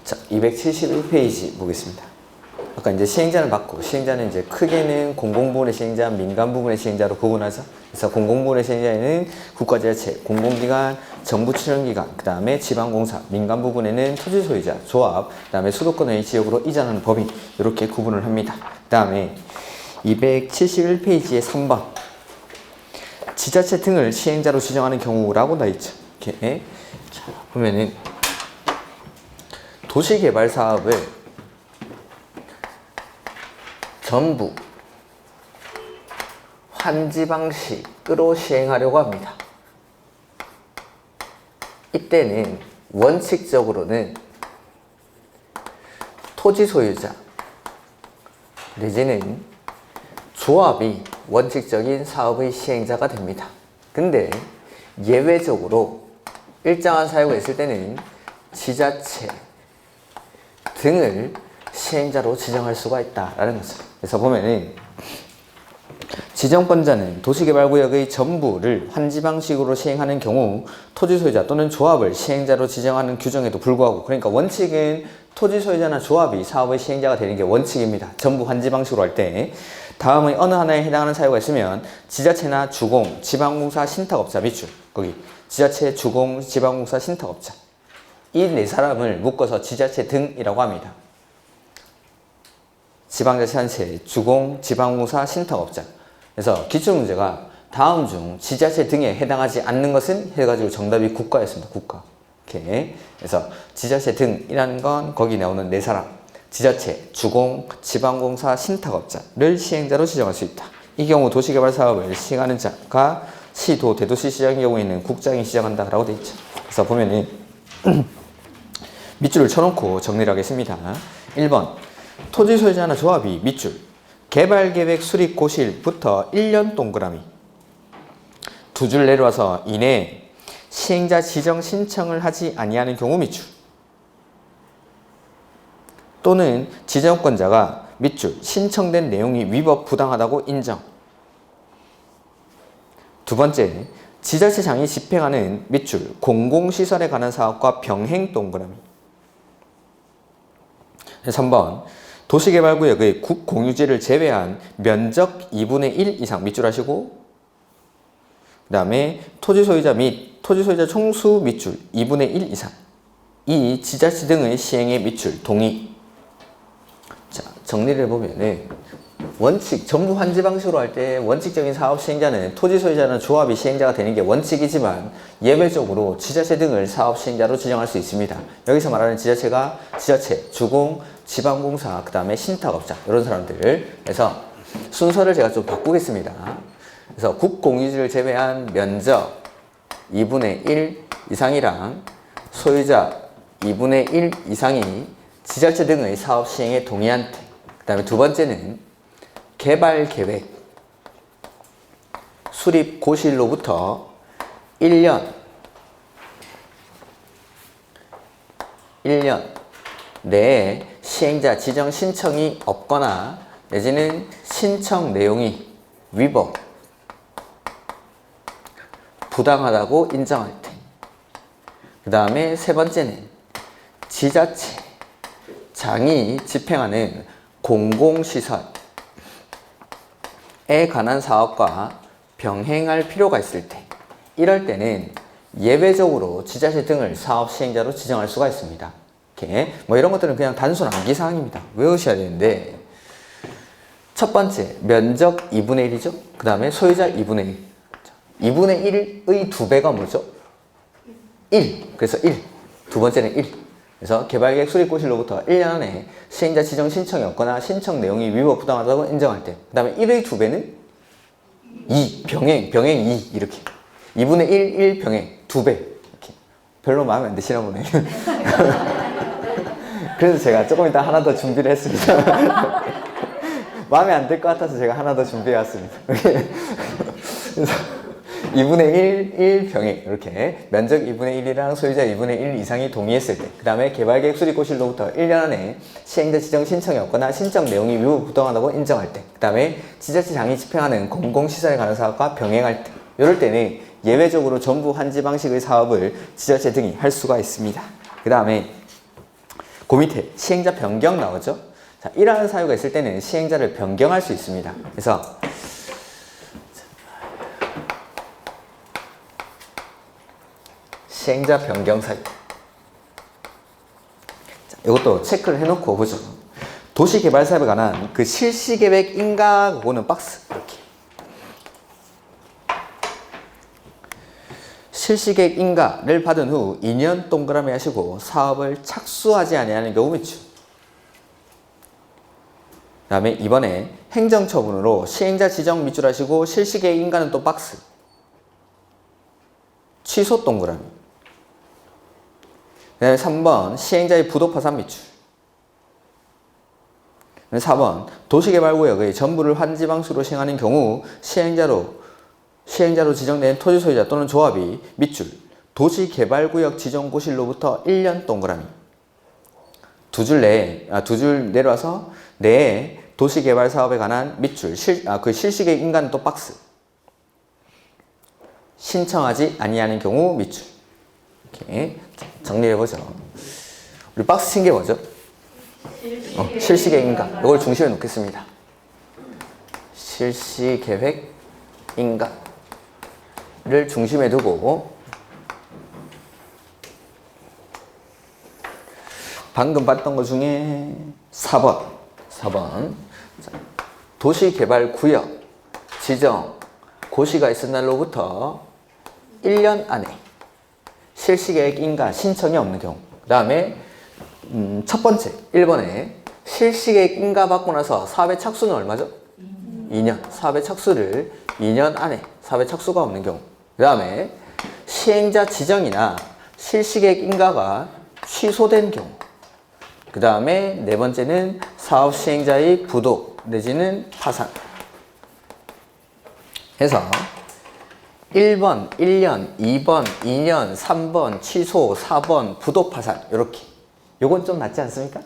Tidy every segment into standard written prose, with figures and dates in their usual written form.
자, 271페이지 보겠습니다. 아까 이제 시행자를 받고, 시행자는 이제 크게는 공공부문의 시행자, 민간부문의 시행자로 구분하죠. 그래서 공공부문의 시행자에는 국가지자체, 공공기관, 정부 출연기관, 그 다음에 지방공사, 민간부문에는 토지소유자, 조합, 그 다음에 수도권의 지역으로 이전하는 법인, 이렇게 구분을 합니다. 그 다음에 271페이지의 3번. 지자체 등을 시행자로 지정하는 경우라고 나 있죠. 이렇게. 자, 보면은 도시개발 사업을 전부 환지 방식으로 시행하려고 합니다. 이때는 원칙적으로는 토지 소유자 내지는 조합이 원칙적인 사업의 시행자가 됩니다. 근데 예외적으로 일정한 사유가 있을 때는 지자체 등을 시행자로 지정할 수가 있다라는 거죠. 그래서 보면은 지정권자는 도시개발구역의 전부를 환지 방식으로 시행하는 경우 토지소유자 또는 조합을 시행자로 지정하는 규정에도 불구하고, 그러니까 원칙은 토지소유자나 조합이 사업의 시행자가 되는 게 원칙입니다. 전부 환지 방식으로 할 때. 다음의 어느 하나에 해당하는 사유가 있으면 지자체나 주공, 지방공사, 신탁업자 밑줄, 거기 지자체, 주공, 지방공사, 신탁업자, 이 네 사람을 묶어서 지자체 등이라고 합니다. 지방자치단체, 주공, 지방공사, 신탁업자. 그래서 기출문제가 다음 중 지자체 등에 해당하지 않는 것은 해가지고 정답이 국가였습니다. 국가. 이렇게. 그래서 지자체 등이라는 건 거기 나오는 네 사람. 지자체, 주공, 지방공사, 신탁업자를 시행자로 지정할 수 있다. 이 경우 도시개발 사업을 시행하는 자가 시도, 대도시 시장의 경우에는 국장이 지정한다라고 되어 있죠. 그래서 보면은 밑줄을 쳐놓고 정리를 하겠습니다. 1번. 토지 소유자나 조합이 밑줄 개발계획 수립 고시일부터 1년 동그라미 두 줄 내려와서 이내에 시행자 지정 신청을 하지 아니하는 경우 밑줄, 또는 지정권자가 밑줄 신청된 내용이 위법 부당하다고 인정. 두 번째, 지자체장이 집행하는 밑줄 공공시설에 관한 사업과 병행 동그라미. 3번, 도시개발구역의 국공유지를 제외한 면적 2분의 1 이상 밑줄 하시고, 그 다음에 토지소유자 및 토지소유자 총수 밑줄 2분의 1 이상, 이 지자체 등의 시행에 밑줄 동의. 자, 정리를 해보면은 원칙, 전부 환지 방식으로 할 때 원칙적인 사업 시행자는 토지소유자나 조합이 시행자가 되는 게 원칙이지만 예외적으로 지자체 등을 사업 시행자로 지정할 수 있습니다. 여기서 말하는 지자체가 지자체, 주공, 지방공사, 그 다음에 신탁업자, 이런 사람들. 그래서 순서를 제가 좀 바꾸겠습니다. 그래서 국공유지를 제외한 면적 2분의 1 이상이랑 소유자 2분의 1 이상이 지자체 등의 사업 시행에 동의한 때. 그 다음에 두 번째는 개발계획 수립 고시일로부터 1년 내에 시행자 지정 신청이 없거나 내지는 신청 내용이 위법, 부당하다고 인정할 때. 그 다음에 세 번째는 지자체장이 집행하는 공공시설에 관한 사업과 병행할 필요가 있을 때, 이럴 때는 예외적으로 지자체 등을 사업 시행자로 지정할 수가 있습니다. 이렇게 뭐 이런 것들은 그냥 단순 암기사항입니다. 외우셔야 되는데, 첫 번째 면적 2분의 1이죠. 그 다음에 소유자 2분의 1. 2분의 1의 두 배가 뭐죠? 1. 그래서 1. 두 번째는 1. 그래서 개발계획 수립 고시일로부터 1년 안에 시행자 지정 신청이 없거나 신청 내용이 위법 부당하다고 인정할 때. 그 다음에 1의 두 배는 2. 병행 2. 이렇게. 2분의 1 병행. 두 배. 이렇게. 별로 마음에 안 드시나 보네. 그래서 제가 조금 이따 하나 더 준비를 했습니다. 마음에 안 들 것 같아서 제가 하나 더 준비해 왔습니다. 그래서 2분의 1 병행, 이렇게 면적 2분의 1이랑 소유자 2분의 1 이상이 동의했을 때, 그 다음에 개발계획 수립 고시일로부터 1년 안에 시행자 지정 신청이 없거나 신청 내용이 위법 부당하다고 인정할 때, 그 다음에 지자체장이 집행하는 공공시설에 관한 사업과 병행할 때, 이럴 때는 예외적으로 전부 환지 방식의 사업을 지자체 등이 할 수가 있습니다. 그 다음에 그 밑에 시행자 변경 나오죠? 자, 이러한 사유가 있을 때는 시행자를 변경할 수 있습니다. 그래서 시행자 변경 사유. 자, 이것도 체크를 해놓고 보죠. 도시개발 사업에 관한 그 실시계획 인가 그거는 박스 이렇게. 실시계획 인가를 받은 후 2년 동그라미 하시고 사업을 착수하지 아니하는 경우 미추. 그 다음에 이번에 행정처분으로 시행자 지정 밑줄 하시고 실시계획 인가는 또 박스. 취소 동그라미. 그 다음에 3번 시행자의 부도 파산 밑줄. 4번 도시개발구역의 전부를 환지방수로 시행하는 경우 시행자로 지정된 토지소유자 또는 조합이 밑줄 도시개발구역 지정고실로부터 1년 동그라미 두 줄 내려와서 내에 도시개발 사업에 관한 밑줄 그 실시계획 인가는 또 박스 신청하지 아니하는 경우 밑줄. 이렇게 정리해보죠. 우리 박스 친 게 뭐죠? 실시계획 인가. 이걸 중심에 놓겠습니다. 실시계획 인가를 중심에 두고 방금 봤던 것 중에 4번 도시개발구역 지정 고시가 있은 날로부터 1년 안에 실시계획 인가 신청이 없는 경우. 그 다음에 첫 번째 1번에 실시계획 인가 받고 나서 사업의 착수는 얼마죠? 2년. 사업의 착수를 2년 안에 사업의 착수가 없는 경우. 그 다음에 시행자 지정이나 실시계획 인가가 취소된 경우. 그 다음에 네 번째는 사업 시행자의 부도 내지는 파산. 해서 1번 1년, 2번 2년, 3번 취소, 4번 부도 파산. 이렇게. 요건 좀 낫지 않습니까?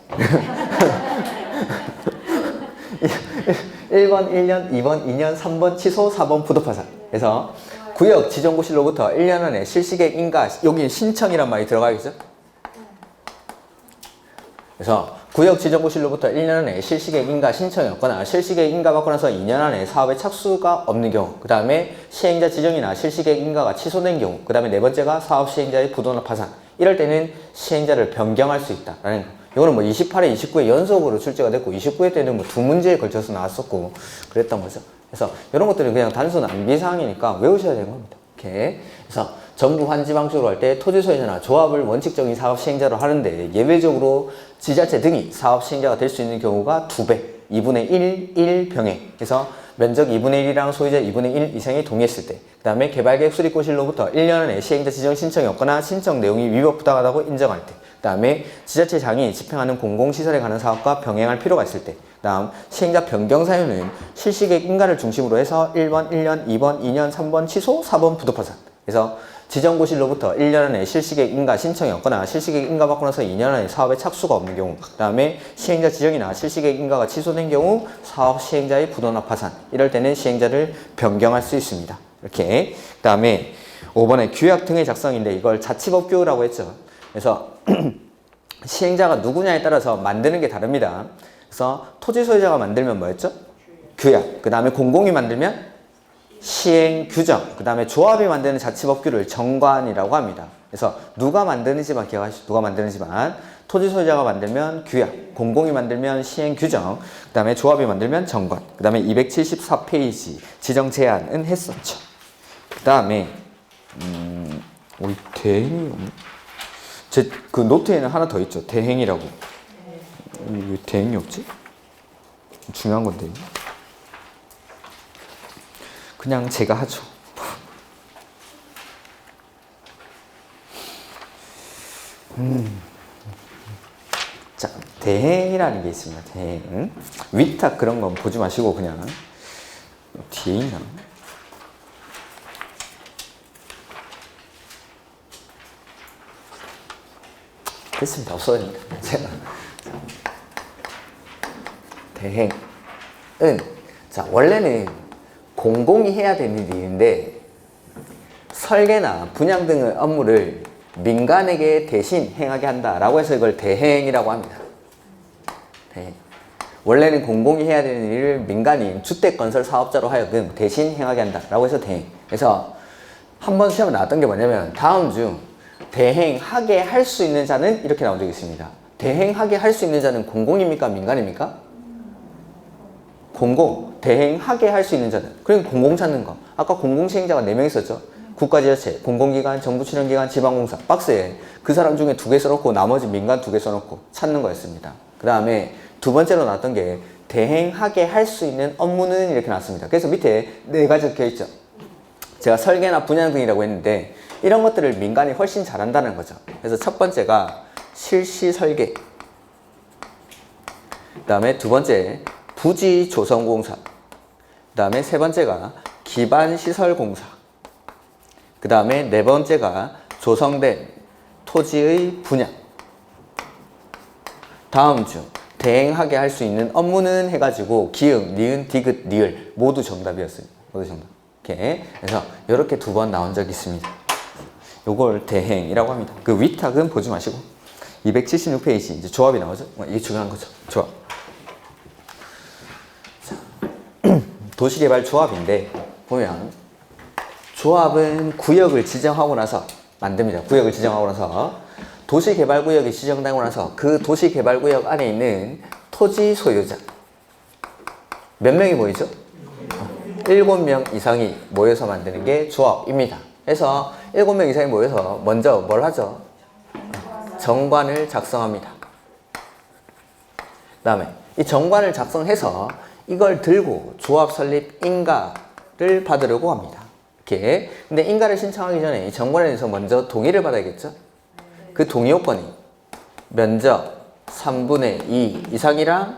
1번 1년, 2번 2년, 3번 취소, 4번 부도 파산. 그래서 구역 지정고실로부터 1년 안에 실시계획 인가, 여기 신청이란 말이 들어가겠죠? 그래서 구역 지정고실로부터 1년 안에 실시계획 인가 신청이 없거나 실시계획 인가 받고 나서 2년 안에 사업에 착수가 없는 경우. 그 다음에 시행자 지정이나 실시계획 인가가 취소된 경우. 그 다음에 네 번째가 사업 시행자의 부도나 파산. 이럴 때는 시행자를 변경할 수 있다라는 거. 이거는 뭐 28회, 29회 연속으로 출제가 됐고 29회 때는 뭐 두 문제에 걸쳐서 나왔었고 그랬던 거죠. 그래서 이런 것들은 그냥 단순 암기사항이니까 외우셔야 되는 겁니다. 이렇게. 그래서 전부 환지 방식으로 할 때 토지 소유자나 조합을 원칙적인 사업 시행자로 하는데 예외적으로 지자체 등이 사업 시행자가 될 수 있는 경우가 2배, 2분의 1 병행. 그래서 면적 2분의 1이랑 소유자 2분의 1 이상이 동의했을 때. 그 다음에 개발계획 수립고실로부터 1년 안에 시행자 지정 신청이 없거나 신청 내용이 위법부당하다고 인정할 때. 그 다음에 지자체장이 집행하는 공공시설에 관한 사업과 병행할 필요가 있을 때. 그 다음 시행자 변경 사유는 실시계획 인가를 중심으로 해서 1번 1년, 2번 2년, 3번 취소, 4번 부도파산. 그래서 지정고실로부터 1년 안에 실시계획 인가 신청이 없거나 실시계획 인가 받고 나서 2년 안에 사업에 착수가 없는 경우. 그 다음에 시행자 지정이나 실시계획 인가가 취소된 경우 사업 시행자의 부도나 파산. 이럴 때는 시행자를 변경할 수 있습니다. 이렇게. 그 다음에 5번에 규약 등의 작성인데 이걸 자치법규라고 했죠. 그래서 시행자가 누구냐에 따라서 만드는 게 다릅니다. 그래서 토지 소유자가 만들면 뭐였죠? 규약. 그 다음에 공공이 만들면 시행 규정. 그 다음에 조합이 만드는 자치법규를 정관이라고 합니다. 그래서 누가 만드는지만 기억하시죠. 누가 만드는지만. 토지 소유자가 만들면 규약, 공공이 만들면 시행 규정, 그 다음에 조합이 만들면 정관. 그 다음에 274페이지 지정 제한은 했었죠. 그 다음에 우리 대행이 없네. 제 그 노트에는 하나 더 있죠. 대행이라고. 왜 대행이 없지? 중요한 건데. 그냥 제가 하죠. 자, 대행이라는 게 있습니다. 대행. 위탁 그런 건 보지 마시고 그냥 뒤에 있나? 됐습니다. 없어야 됩니다. 대행은 자 원래는 공공이 해야 되는 일인데 설계나 분양 등의 업무를 민간에게 대신 행하게 한다라고 해서 이걸 대행이라고 합니다. 대행. 원래는 공공이 해야 되는 일을 민간인 주택건설 사업자로 하여금 대신 행하게 한다라고 해서 대행. 그래서 한 번 시험에 나왔던 게 뭐냐면 다음 중 대행하게 할 수 있는 자는 이렇게 나온 적이 있습니다. 대행하게 할 수 있는 자는 공공입니까? 민간입니까? 공공. 대행하게 할 수 있는 자는. 그럼 공공 찾는 거. 아까 공공시행자가 4명 있었죠? 국가지자체, 공공기관, 정부출연기관, 지방공사. 박스에 그 사람 중에 2개 써놓고 나머지 민간 2개 써놓고 찾는 거였습니다. 그 다음에 두 번째로 나왔던 게 대행하게 할 수 있는 업무는 이렇게 나왔습니다. 그래서 밑에 4가지 적혀 있죠. 제가 설계나 분양 등이라고 했는데 이런 것들을 민간이 훨씬 잘한다는 거죠. 그래서 첫 번째가 실시 설계, 그 다음에 두 번째 부지 조성공사, 그 다음에 세 번째가 기반시설공사, 그 다음에 네 번째가 조성된 토지의 분양. 다음 중 대행하게 할 수 있는 업무는 해가지고 기응, 니은, 디귿, 리을 모두 정답이었어요. 모두 정답. 이렇게. 그래서 이렇게 2번 나온 적이 있습니다. 요걸 대행이라고 합니다. 그 위탁은 보지 마시고 276페이지 이제 조합이 나오죠. 이게 중요한 거죠. 조합. 자, 도시개발 조합인데 보면 조합은 구역을 지정하고 나서 만듭니다. 구역을 지정하고 나서 도시개발구역이 지정되고 나서 그 도시개발구역 안에 있는 토지 소유자 몇 명이 모이죠? 7명 이상이 모여서 만드는 게 조합입니다. 그래서 7명 이상이 모여서 먼저 뭘 하죠? 정관을 작성합니다. 그 다음에 이 정관을 작성해서 이걸 들고 조합 설립 인가를 받으려고 합니다. 이렇게. 근데 인가를 신청하기 전에 이 정관에 대해서 먼저 동의를 받아야겠죠? 그 동의 요건이 면적 3분의 2 이상이랑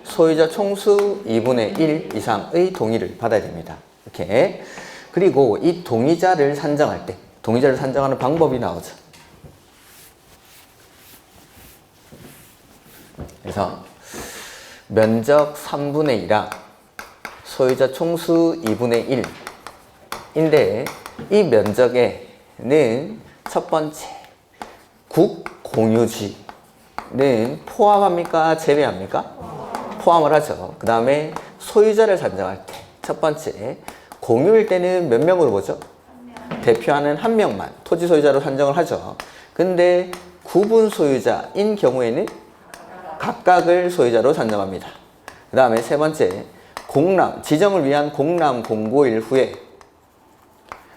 소유자 총수 2분의 1 이상의 동의를 받아야 됩니다. 이렇게. 그리고 이 동의자를 산정할 때, 동의자를 산정하는 방법이 나오죠. 그래서 면적 3분의 2랑 소유자 총수 2분의 1인데 이 면적에는 첫 번째 국공유지는 포함합니까? 제외합니까? 포함을 하죠. 그 다음에 소유자를 산정할 때 첫 번째 공유일 때는 몇 명으로 보죠? 대표하는 1명만 토지 소유자로 산정을 하죠. 근데 구분 소유자인 경우에는 각각을 소유자로 산정합니다. 그 다음에 세 번째 공람, 지정을 위한 공람 공고일 후에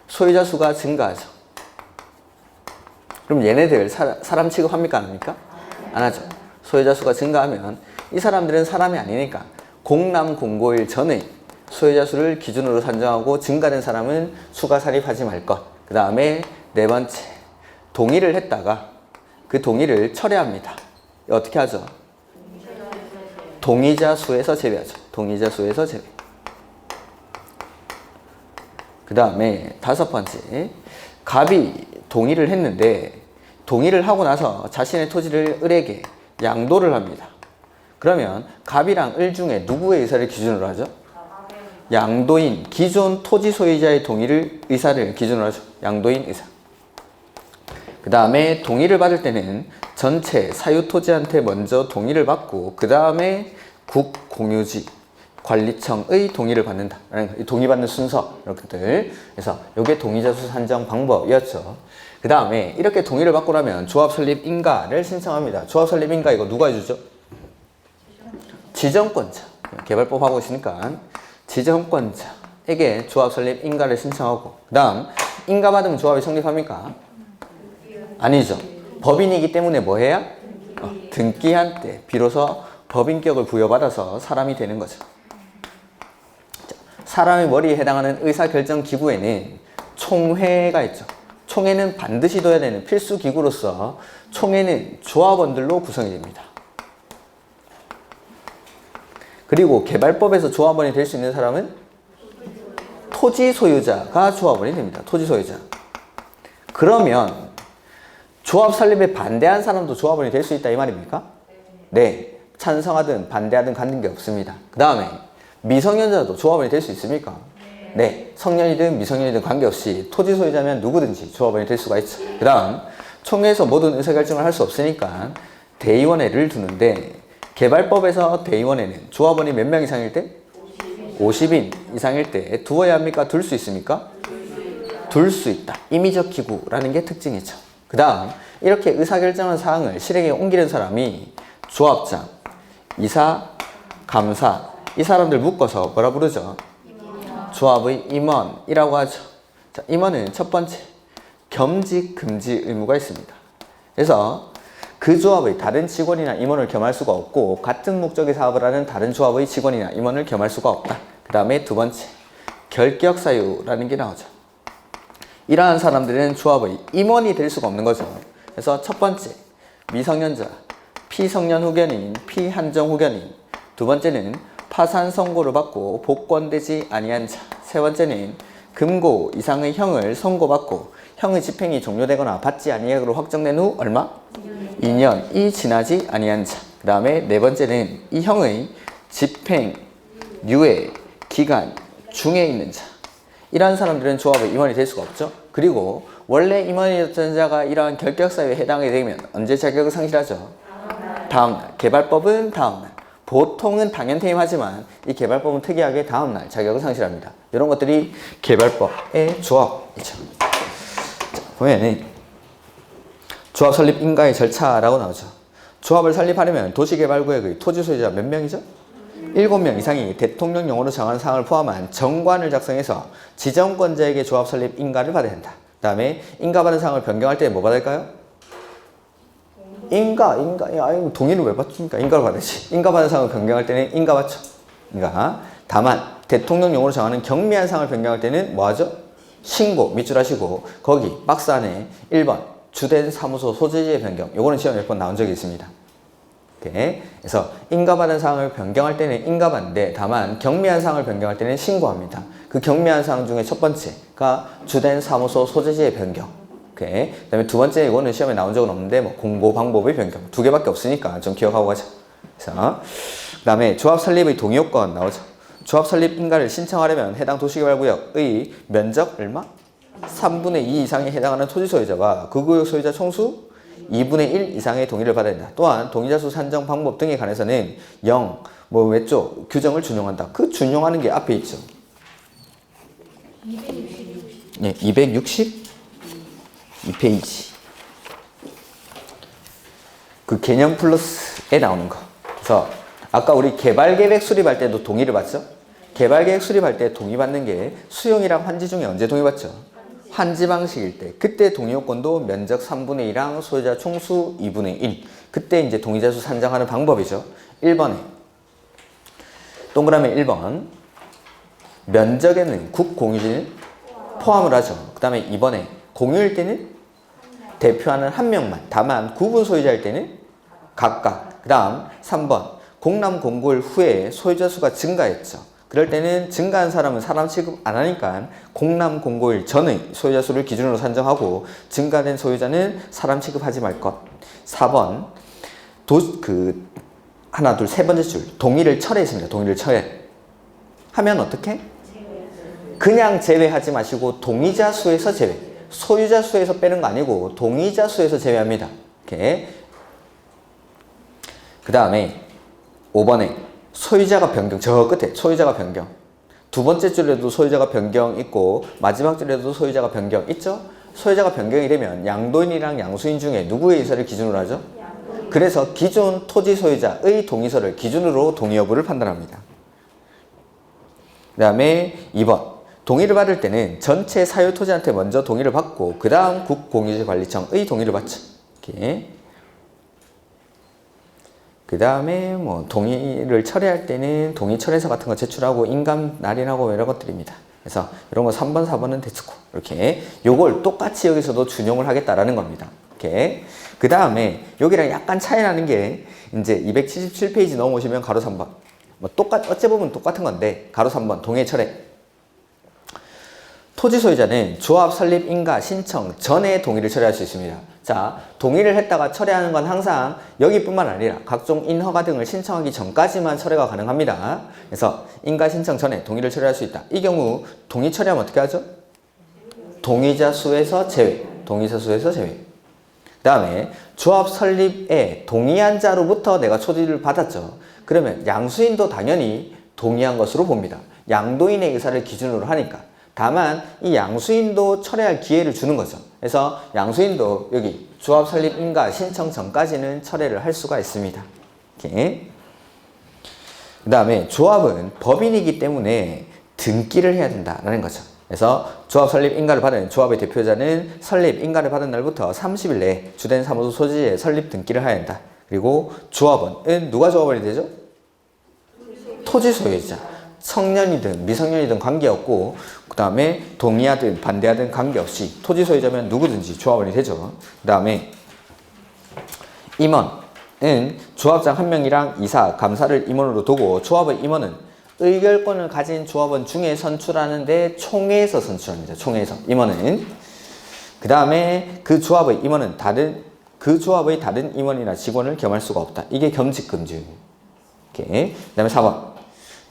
소유자 수가 증가하죠. 그럼 얘네들 사람 취급합니까? 안 합니까? 안 하죠. 소유자 수가 증가하면 이 사람들은 사람이 아니니까 공람 공고일 전에 소유자 수를 기준으로 산정하고 증가된 사람은 추가 살입하지 말 것. 그 다음에 네 번째 동의를 했다가 그 동의를 철회합니다. 어떻게 하죠? 동의자 수에서 제외하죠. 동의자 수에서 제외. 그 다음에 다섯 번째 갑이 동의를 했는데 동의를 하고 나서 자신의 토지를 을에게 양도를 합니다. 그러면 갑이랑 을 중에 누구의 의사를 기준으로 하죠? 양도인, 기존 토지 소유자의 의사를 기준으로 하죠. 양도인 의사. 그 다음에 동의를 받을 때는 전체 사유토지한테 먼저 동의를 받고 그 다음에 국공유지 관리청의 동의를 받는다. 동의받는 순서 이렇게들. 그래서 이게 동의자 수 산정 방법이었죠. 그 다음에 이렇게 동의를 받고 나면 조합 설립 인가를 신청합니다. 조합 설립 인가 이거 누가 해주죠? 지정권자. 개발법 하고 있으니까 지정권자에게 조합 설립 인가를 신청하고 그 다음 인가 받으면 조합이 성립합니까? 아니죠. 법인이기 때문에 뭐 해야? 등기한 때 비로소 법인격을 부여받아서 사람이 되는 거죠. 사람의 머리에 해당하는 의사결정기구에는 총회가 있죠. 총회는 반드시 둬야 되는 필수 기구로서 총회는 조합원들로 구성이 됩니다. 그리고 개발법에서 조합원이 될 수 있는 사람은 토지 소유자가 조합원이 됩니다. 토지 소유자. 그러면 조합 설립에 반대한 사람도 조합원이 될 수 있다 이 말입니까? 네. 찬성하든 반대하든 관계 없습니다. 그 다음에 미성년자도 조합원이 될 수 있습니까? 네. 성년이든 미성년이든 관계없이 토지 소유자면 누구든지 조합원이 될 수가 있죠. 그 다음 총회에서 모든 의사결정을 할 수 없으니까 대의원회를 두는데 개발법에서 대의원회는 조합원이 몇 명 이상일 때? 50인 이상일 때 두어야 합니까? 둘 수 있습니까? 둘 수 있다. 임의적 기구라는 게 특징이죠. 그 다음 이렇게 의사결정한 사항을 실행에 옮기는 사람이 조합장, 이사, 감사 이 사람들 묶어서 뭐라 부르죠? 조합의 임원이라고 하죠. 자, 임원은 첫 번째 겸직, 금지 의무가 있습니다. 그래서 그 조합의 다른 직원이나 임원을 겸할 수가 없고 같은 목적의 사업을 하는 다른 조합의 직원이나 임원을 겸할 수가 없다. 그 다음에 두 번째 결격사유라는 게 나오죠. 이러한 사람들은 조합의 임원이 될 수가 없는 거죠. 그래서 첫 번째 미성년자, 피성년 후견인, 피한정 후견인. 두 번째는 파산 선고를 받고 복권되지 아니한 자. 세 번째는 금고 이상의 형을 선고받고 형의 집행이 종료되거나 받지 아니하기로 확정된 후 얼마? 2년이 지나지 아니한 자. 그 다음에 네 번째는 이 형의 집행, 유예, 기간 중에 있는 자. 이러한 사람들은 조합의 임원이 될 수가 없죠. 그리고 원래 임원이었던 자가 이러한 결격사유에 해당이 되면 언제 자격을 상실하죠? 다음날. 개발법은 다음날. 보통은 당연퇴임하지만 이 개발법은 특이하게 다음날 자격을 상실합니다. 이런 것들이 개발법의 조합이죠. 자, 보면은 조합 설립 인가의 절차라고 나오죠. 조합을 설립하려면 도시개발구역의 토지 소유자 몇 명이죠? 7명 이상이 대통령령으로 정하는 사항을 포함한 정관을 작성해서 지정권자에게 조합 설립 인가를 받아야 한다. 그 다음에 인가받은 사항을 변경할 때 뭐 받을까요? 아니, 동의를 왜 받습니까? 인가를 받으시. 인가받은 사항을 변경할 때는 인가 받죠. 인가. 다만 대통령령으로 정하는 경미한 사항을 변경할 때는 뭐 하죠? 신고 밑줄 하시고 거기 박스 안에 1번 주된 사무소 소재지의 변경. 요거는 시험에 몇 번 나온 적이 있습니다. 이렇게. 그래서 인가받은 사항을 변경할 때는 인가받는데 다만 경미한 사항을 변경할 때는 신고합니다. 그 경미한 사항 중에 첫 번째가 주된 사무소 소재지의 변경. 오케이. 그 다음에 두 번째 이거는 시험에 나온 적은 없는데 뭐 공고 방법의 변경. 두 개밖에 없으니까 좀 기억하고 가자. 그래서 그 다음에 조합 설립의 동의 요건 나오죠. 조합 설립 인가를 신청하려면 해당 도시개발구역의 면적 얼마? 3분의 2 이상에 해당하는 토지 소유자와 그 구역 소유자 총수 2분의 1 이상의 동의를 받아야 된다. 또한 동의자 수 산정 방법 등에 관해서는 외쪽 규정을 준용한다. 그 준용하는 게 앞에 있죠. 260? 2페이지. 그 개념 플러스에 나오는 거. 그래서 아까 우리 개발계획 수립할 때도 동의를 받죠? 개발계획 수립할 때 동의받는 게 수용이랑 환지 중에 언제 동의받죠? 환지 방식일 때. 그때 동의요건도 면적 3분의 1랑 소유자 총수 2분의 1. 그때 이제 동의자 수 산정하는 방법이죠. 1번에 동그라미 1번 면적에는 국공유지는 포함을 하죠. 그 다음에 2번에 공유일 때는 대표하는 한 명만, 다만 구분 소유자일 때는 각각. 그 다음 3번 공람 공고일 후에 소유자 수가 증가했죠. 그럴 때는 증가한 사람은 사람 취급 안 하니까 공람 공고일 전의 소유자 수를 기준으로 산정하고 증가된 소유자는 사람 취급하지 말 것. 4번 하나 둘 세 번째 줄 동의를 철회했습니다. 동의를 철회 하면 어떻게? 그냥 제외하지 마시고 동의자 수에서 제외. 소유자 수에서 빼는 거 아니고 동의자 수에서 제외합니다. 이렇게. 그 다음에 5번에 소유자가 변경. 저 끝에 소유자가 변경. 두 번째 줄에도 소유자가 변경 있고 마지막 줄에도 소유자가 변경 있죠? 소유자가 변경이 되면 양도인이랑 양수인 중에 누구의 의사를 기준으로 하죠? 그래서 기존 토지 소유자의 동의서를 기준으로 동의 여부를 판단합니다. 그 다음에 2번 동의를 받을 때는 전체 사유 토지한테 먼저 동의를 받고 그 다음 국공유지관리청의 동의를 받죠. 이렇게. 그 다음에 동의를 철회할 때는 동의 철회서 같은 거 제출하고 인감 날인하고 이런 것들입니다. 그래서 이런 거 3번, 4번은 대충 이렇게 요걸 똑같이 여기서도 준용을 하겠다라는 겁니다. 이렇게. 그 다음에 여기랑 약간 차이 나는 게 이제 277페이지 넘어오시면 가로 3번. 어째 보면 똑같은 건데 가로 3번 동의 철회. 토지 소유자는 조합 설립 인가 신청 전에 동의를 철회할 수 있습니다. 자, 동의를 했다가 철회하는 건 항상 여기뿐만 아니라 각종 인허가 등을 신청하기 전까지만 철회가 가능합니다. 그래서 인가 신청 전에 동의를 철회할 수 있다. 이 경우 동의 철회하면 어떻게 하죠? 동의자 수에서 제외. 동의자 수에서 제외. 그 다음에 조합 설립에 동의한 자로부터 내가 초지를 받았죠. 그러면 양수인도 당연히 동의한 것으로 봅니다. 양도인의 의사를 기준으로 하니까. 다만 이 양수인도 철회할 기회를 주는 거죠. 그래서 양수인도 여기 조합 설립 인가 신청 전까지는 철회를 할 수가 있습니다. 이렇게. 그 다음에 조합은 법인이기 때문에 등기를 해야 된다라는 거죠. 그래서 조합 설립 인가를 받은 조합의 대표자는 설립 인가를 받은 날부터 30일 내에 주된 사무소 소지에 설립 등기를 해야 한다. 그리고 조합원은 누가 조합원이 되죠? 토지 소유자. 청년이든 미성년이든 관계없고 그 다음에 동의하든 반대하든 관계없이 토지 소유자면 누구든지 조합원이 되죠. 그 다음에 임원은 조합장 한 명이랑 이사, 감사를 임원으로 두고 조합의 임원은 의결권을 가진 조합원 중에 선출하는데 총회에서 선출합니다. 총회에서 임원은. 그 다음에 그 조합의 임원은 그 조합의 다른 임원이나 직원을 겸할 수가 없다. 이게 겸직금지. 이렇게. 그 다음에 4번.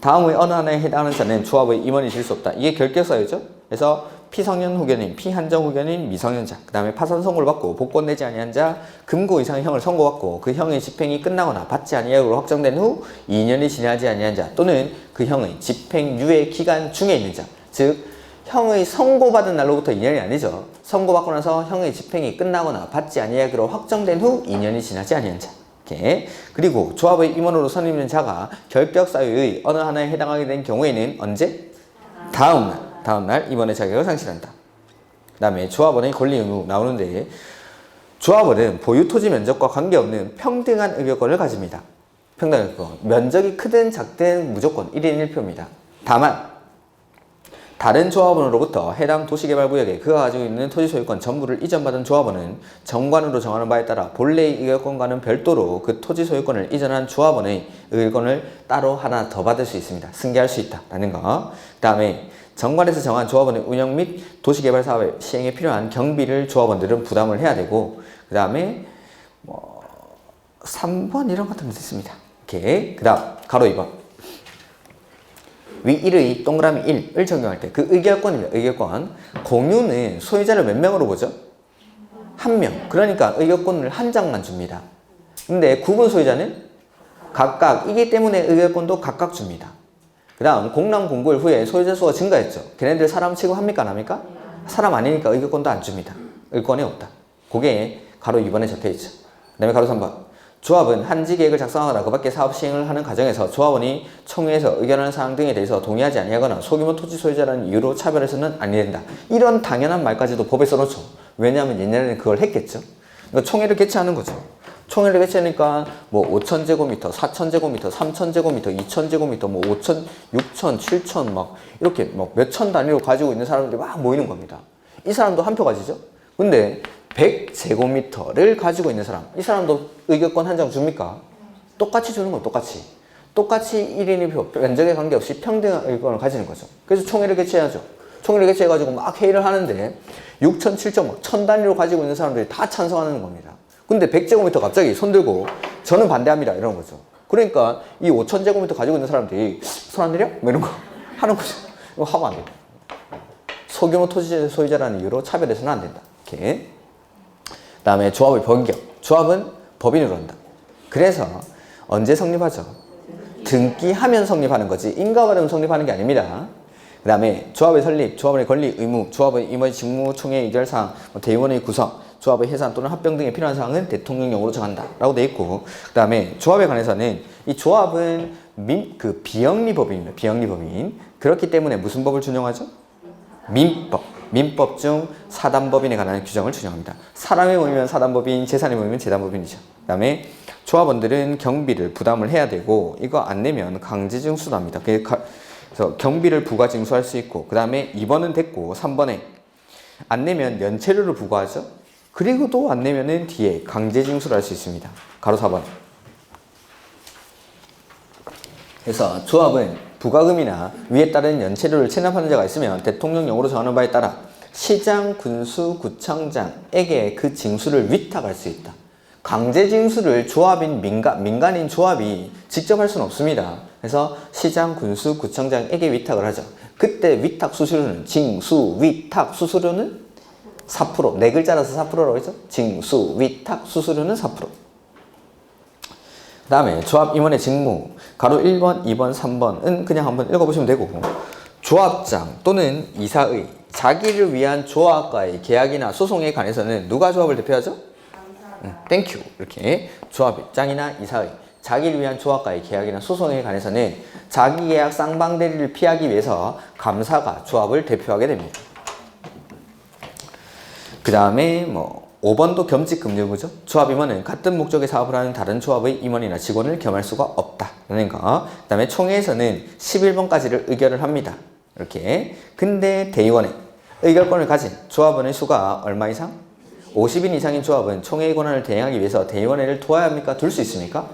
다음의 어느 하나에 해당하는 자는 조합의 임원이 될 수 없다. 이게 결격사유죠. 그래서 피성년 후견인, 피한정 후견인, 미성년자, 그 다음에 파산 선고를 받고 복권 내지 아니한 자, 금고 이상의 형을 선고받고 그 형의 집행이 끝나거나 받지 아니하고 확정된 후 2년이 지나지 아니한 자 또는 그 형의 집행 유예 기간 중에 있는 자, 즉 형의 선고받은 날로부터 2년이 아니죠. 선고받고 나서 형의 집행이 끝나거나 받지 아니하기로 확정된 후 2년이 지나지 아니한 자. 이렇게. 그리고 조합의 임원으로 선임된 자가 결격 사유의 어느 하나에 해당하게 된 경우에는 언제? 다음날 임원의 자격을 상실한다. 그 다음에 조합원의 권리 의무 나오는데 조합원은 보유 토지 면적과 관계없는 평등한 의결권을 가집니다. 평등한 의결권. 면적이 크든 작든 무조건 1인 1표입니다. 다만 다른 조합원으로부터 해당 도시개발구역에 그가 가지고 있는 토지 소유권 전부를 이전받은 조합원은 정관으로 정하는 바에 따라 본래의 의결권과는 별도로 그 토지 소유권을 이전한 조합원의 의결권을 따로 하나 더 받을 수 있습니다. 승계할 수 있다라는 거. 그 다음에 정관에서 정한 조합원의 운영 및 도시개발 사업의 시행에 필요한 경비를 조합원들은 부담을 해야 되고 그 다음에 3번 이런 것들은 있습니다. 이렇게. 그 다음 가로 2번. 위 1의 동그라미 1을 적용할 때 그 의결권입니다. 의결권. 공유는 소유자를 몇 명으로 보죠? 한 명. 그러니까 의결권을 한 장만 줍니다. 근데 구분 소유자는 각각이기 때문에 의결권도 각각 줍니다. 그 다음 공람 공고일 후에 소유자 수가 증가했죠. 걔네들 사람 취급합니까? 안 합니까? 사람 아니니까 의결권도 안 줍니다. 의결권이 없다. 그게 가로 2번에 적혀있죠. 그 다음에 가로 3번. 조합은 한지 계획을 작성하거나 그 밖에 사업 시행을 하는 과정에서 조합원이 총회에서 의결하는 사항 등에 대해서 동의하지 아니하거나 소규모 토지 소유자라는 이유로 차별해서는 아니 된다. 이런 당연한 말까지도 법에 써놓죠. 왜냐하면 옛날에는 그걸 했겠죠. 그러니까 총회를 개최하는 거죠. 총회를 개최하니까 뭐 5,000제곱미터, 4,000제곱미터, 3,000제곱미터, 2,000제곱미터, 뭐 5,000, 6,000, 7,000 막 이렇게 막 몇천 단위로 가지고 있는 사람들이 막 모이는 겁니다. 이 사람도 한 표 가지죠. 근데 100제곱미터를 가지고 있는 사람, 이 사람도 의결권 한 장 줍니까? 똑같이 주는 건 똑같이 1인 1표, 면적에 관계없이 평등한 의결권을 가지는 거죠. 그래서 총회를 개최해야죠. 총회를 개최해가지고 막 회의를 하는데 6,000, 7,000, 막 1,000단위로 가지고 있는 사람들이 다 찬성하는 겁니다. 근데 100제곱미터 갑자기 손들고 저는 반대합니다 이런 거죠. 그러니까 이 5,000제곱미터 가지고 있는 사람들이 손 안 내려? 뭐 이런 거 하는 거죠. 이거 하면 안 돼요. 소규모 토지 소유자라는 이유로 차별해서는 안 된다. 이렇게. 그 다음에 조합의 변경. 조합은 법인으로 한다. 그래서 언제 성립하죠? 등기하면 성립하는 거지 인가받으면 성립하는 게 아닙니다. 그 다음에 조합의 설립, 조합의 권리, 의무, 조합의 임의 직무, 총회 의결사항, 대의원의 구성, 조합의 해산 또는 합병 등에 필요한 사항은 대통령령으로 정한다 라고 돼 있고 그 다음에 조합에 관해서는 이 조합은 비영리법인입니다. 비영리법인. 그렇기 때문에 무슨 법을 준용하죠? 민법. 민법 중 사단법인에 관한 규정을 준용합니다. 사람이 모이면 사단법인, 재산이 모이면 재단법인이죠. 그 다음에 조합원들은 경비를 부담을 해야 되고 이거 안 내면 강제징수도 합니다. 그래서 경비를 부과 징수할 수 있고 그 다음에 2번은 됐고 3번에 안 내면 면체료를 부과하죠. 그리고 또 안 내면은 뒤에 강제징수를 할 수 있습니다. 가로 4번. 그래서 조합은 부과금이나 위에 따른 연체료를 체납하는 자가 있으면 대통령령으로 정하는 바에 따라 시장, 군수, 구청장에게 그 징수를 위탁할 수 있다. 강제 징수를 조합인 민간인 조합이 직접 할 수는 없습니다. 그래서 시장, 군수, 구청장에게 위탁을 하죠. 그때 위탁 수수료는 징수, 위탁 수수료는 4%. 네 글자라서 4%라고 했죠? 징수, 위탁, 수수료는 4%. 그 다음에 조합 임원의 직무. 가로 1번, 2번, 3번은 그냥 한번 읽어보시면 되고, 조합장 또는 이사의 자기를 위한 조합과의 계약이나 소송에 관해서는 누가 조합을 대표하죠? 땡큐. 이렇게 조합장이나 이사의 자기를 위한 조합과의 계약이나 소송에 관해서는 자기 계약 쌍방대리를 피하기 위해서 감사가 조합을 대표하게 됩니다. 그 다음에 5번도 겸직금융부죠. 조합 임원은 같은 목적의 사업을 하는 다른 조합의 임원이나 직원을 겸할 수가 없다라는 거. 그 다음에 총회에서는 11번까지를 의결을 합니다. 이렇게. 근데 대의원의 의결권을 가진 조합원의 수가 얼마 이상? 50인 이상인 조합은 총회의 권한을 대행하기 위해서 대의원회를 두어야 합니까? 둘 수 있습니까?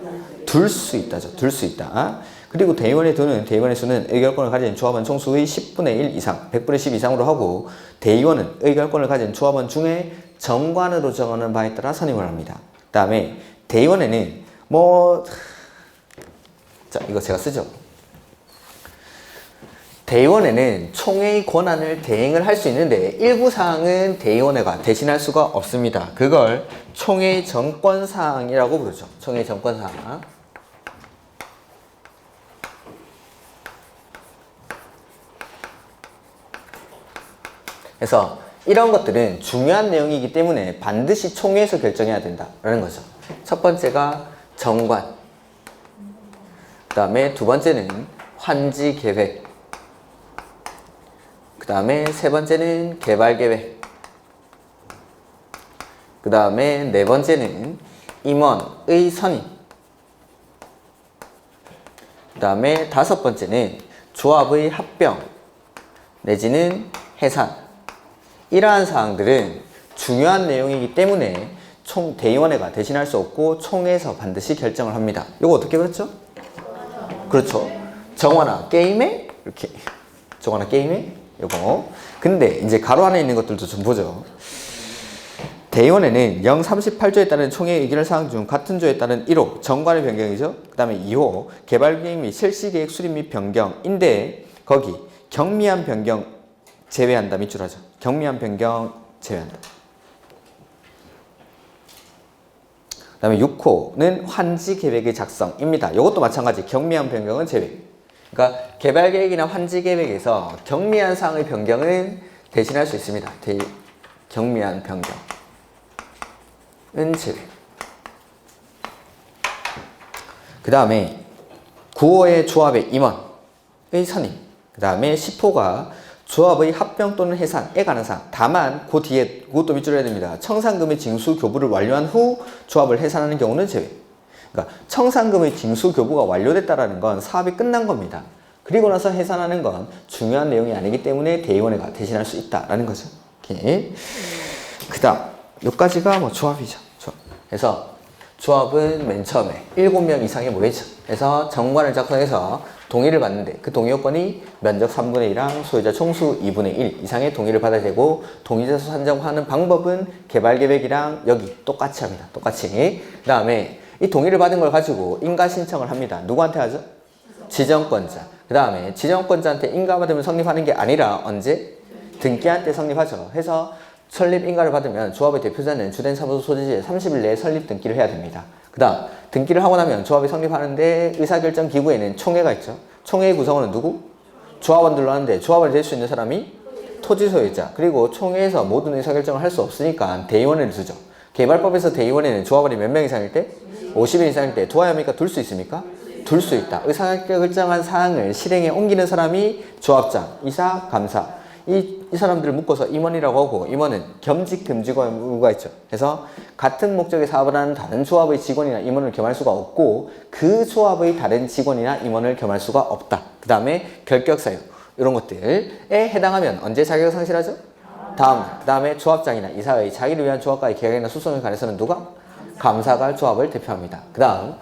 둘 수 있다죠. 둘 수 있다. 그리고 대의원회 두는 대의원의 수는 의결권을 가진 조합원 총수의 10분의 1 이상, 100분의 10 이상으로 하고, 대의원은 의결권을 가진 조합원 중에 정관으로 정하는 바에 따라 선임을 합니다. 그 다음에 대의원회는 자, 이거 제가 쓰죠. 대의원회는 총회의 권한을 대행을 할 수 있는데 일부 사항은 대의원회가 대신할 수가 없습니다. 그걸 총회 정권사항이라고 부르죠. 총회 정권사항. 그래서 이런 것들은 중요한 내용이기 때문에 반드시 총회에서 결정해야 된다라는 거죠. 첫 번째가 정관, 그 다음에 두 번째는 환지 계획, 그 다음에 세 번째는 개발 계획, 그 다음에 네 번째는 임원의 선임, 그 다음에 다섯 번째는 조합의 합병 내지는 해산. 이러한 사항들은 중요한 내용이기 때문에 대의원회가 대신할 수 없고 총회에서 반드시 결정을 합니다. 이거 어떻게 그렇죠? 그렇죠. 정화나 게임에 이렇게 정화나 게임에 요거. 근데 이제 가로 안에 있는 것들도 좀 보죠. 대의원회는 038조에 따른 총회 의결 사항 중 같은 조에 따른 1호 정관의 변경이죠. 그 다음에 2호 개발 계획 및 실시 계획 수립 및 변경인데 거기 경미한 변경 제외한다 밑줄 하죠. 경미한 변경 제외한다. 그 다음에 6호는 환지 계획의 작성입니다. 이것도 마찬가지 경미한 변경은 제외. 그러니까 개발 계획이나 환지 계획에서 경미한 사항의 변경은 대신할 수 있습니다. 경미한 변경은 제외. 그 다음에 9호의 조합의 임원의 선임. 그 다음에 10호가 조합의 합병 또는 해산에 관한 사항. 다만 그 뒤에 그것도 밑줄 해야 됩니다. 청산금의 징수 교부를 완료한 후 조합을 해산하는 경우는 제외. 그러니까 청산금의 징수 교부가 완료됐다라는 건 사업이 끝난 겁니다. 그리고 나서 해산하는 건 중요한 내용이 아니기 때문에 대의원회가 대신할 수 있다라는 거죠. 이렇게. 그다음 여기까지가 조합이죠. 그래서 조합은 맨 처음에 7명 이상의 모이죠. 그래서 정관을 작성해서 동의를 받는데 그 동의 요건이 면적 3분의 1이랑 소유자 총수 2분의 1 이상의 동의를 받아야 되고, 동의자수 산정하는 방법은 개발 계획이랑 여기 똑같이 합니다. 똑같이. 그 다음에 이 동의를 받은 걸 가지고 인가 신청을 합니다. 누구한테 하죠? 지정권자. 그 다음에 지정권자한테 인가 받으면 성립하는 게 아니라 언제? 등기한 때 성립하죠. 해서 설립 인가를 받으면 조합의 대표자는 주된 사무소 소재지에 30일 내에 설립 등기를 해야 됩니다. 그 다음 등기를 하고 나면 조합이 성립하는데 의사결정 기구에는 총회가 있죠. 총회의 구성원은 누구? 조합원들로 하는데 조합을 될 수 있는 사람이 토지 소유자. 그리고 총회에서 모든 의사결정을 할 수 없으니까 대의원회를 두죠. 개발법에서 대의원회는 조합원이 몇 명 이상일 때? 50인 이상일 때 두어야 합니까? 둘 수 있습니까? 둘 수 있다. 의사결정한 사항을 실행에 옮기는 사람이 조합장, 이사, 감사. 이 사람들을 묶어서 임원이라고 하고, 임원은 겸직 금지구가 있죠. 그래서 같은 목적의 사업을 하는 다른 조합의 직원이나 임원을 겸할 수가 없고, 그 조합의 다른 직원이나 임원을 겸할 수가 없다. 그 다음에 결격사유 이런 것들에 해당하면 언제 자격을 상실하죠? 다음날. 그 다음에 조합장이나 이사의 자기를 위한 조합과의 계약이나 소송에 관해서는 누가? 감사가 조합을 대표합니다. 그 다음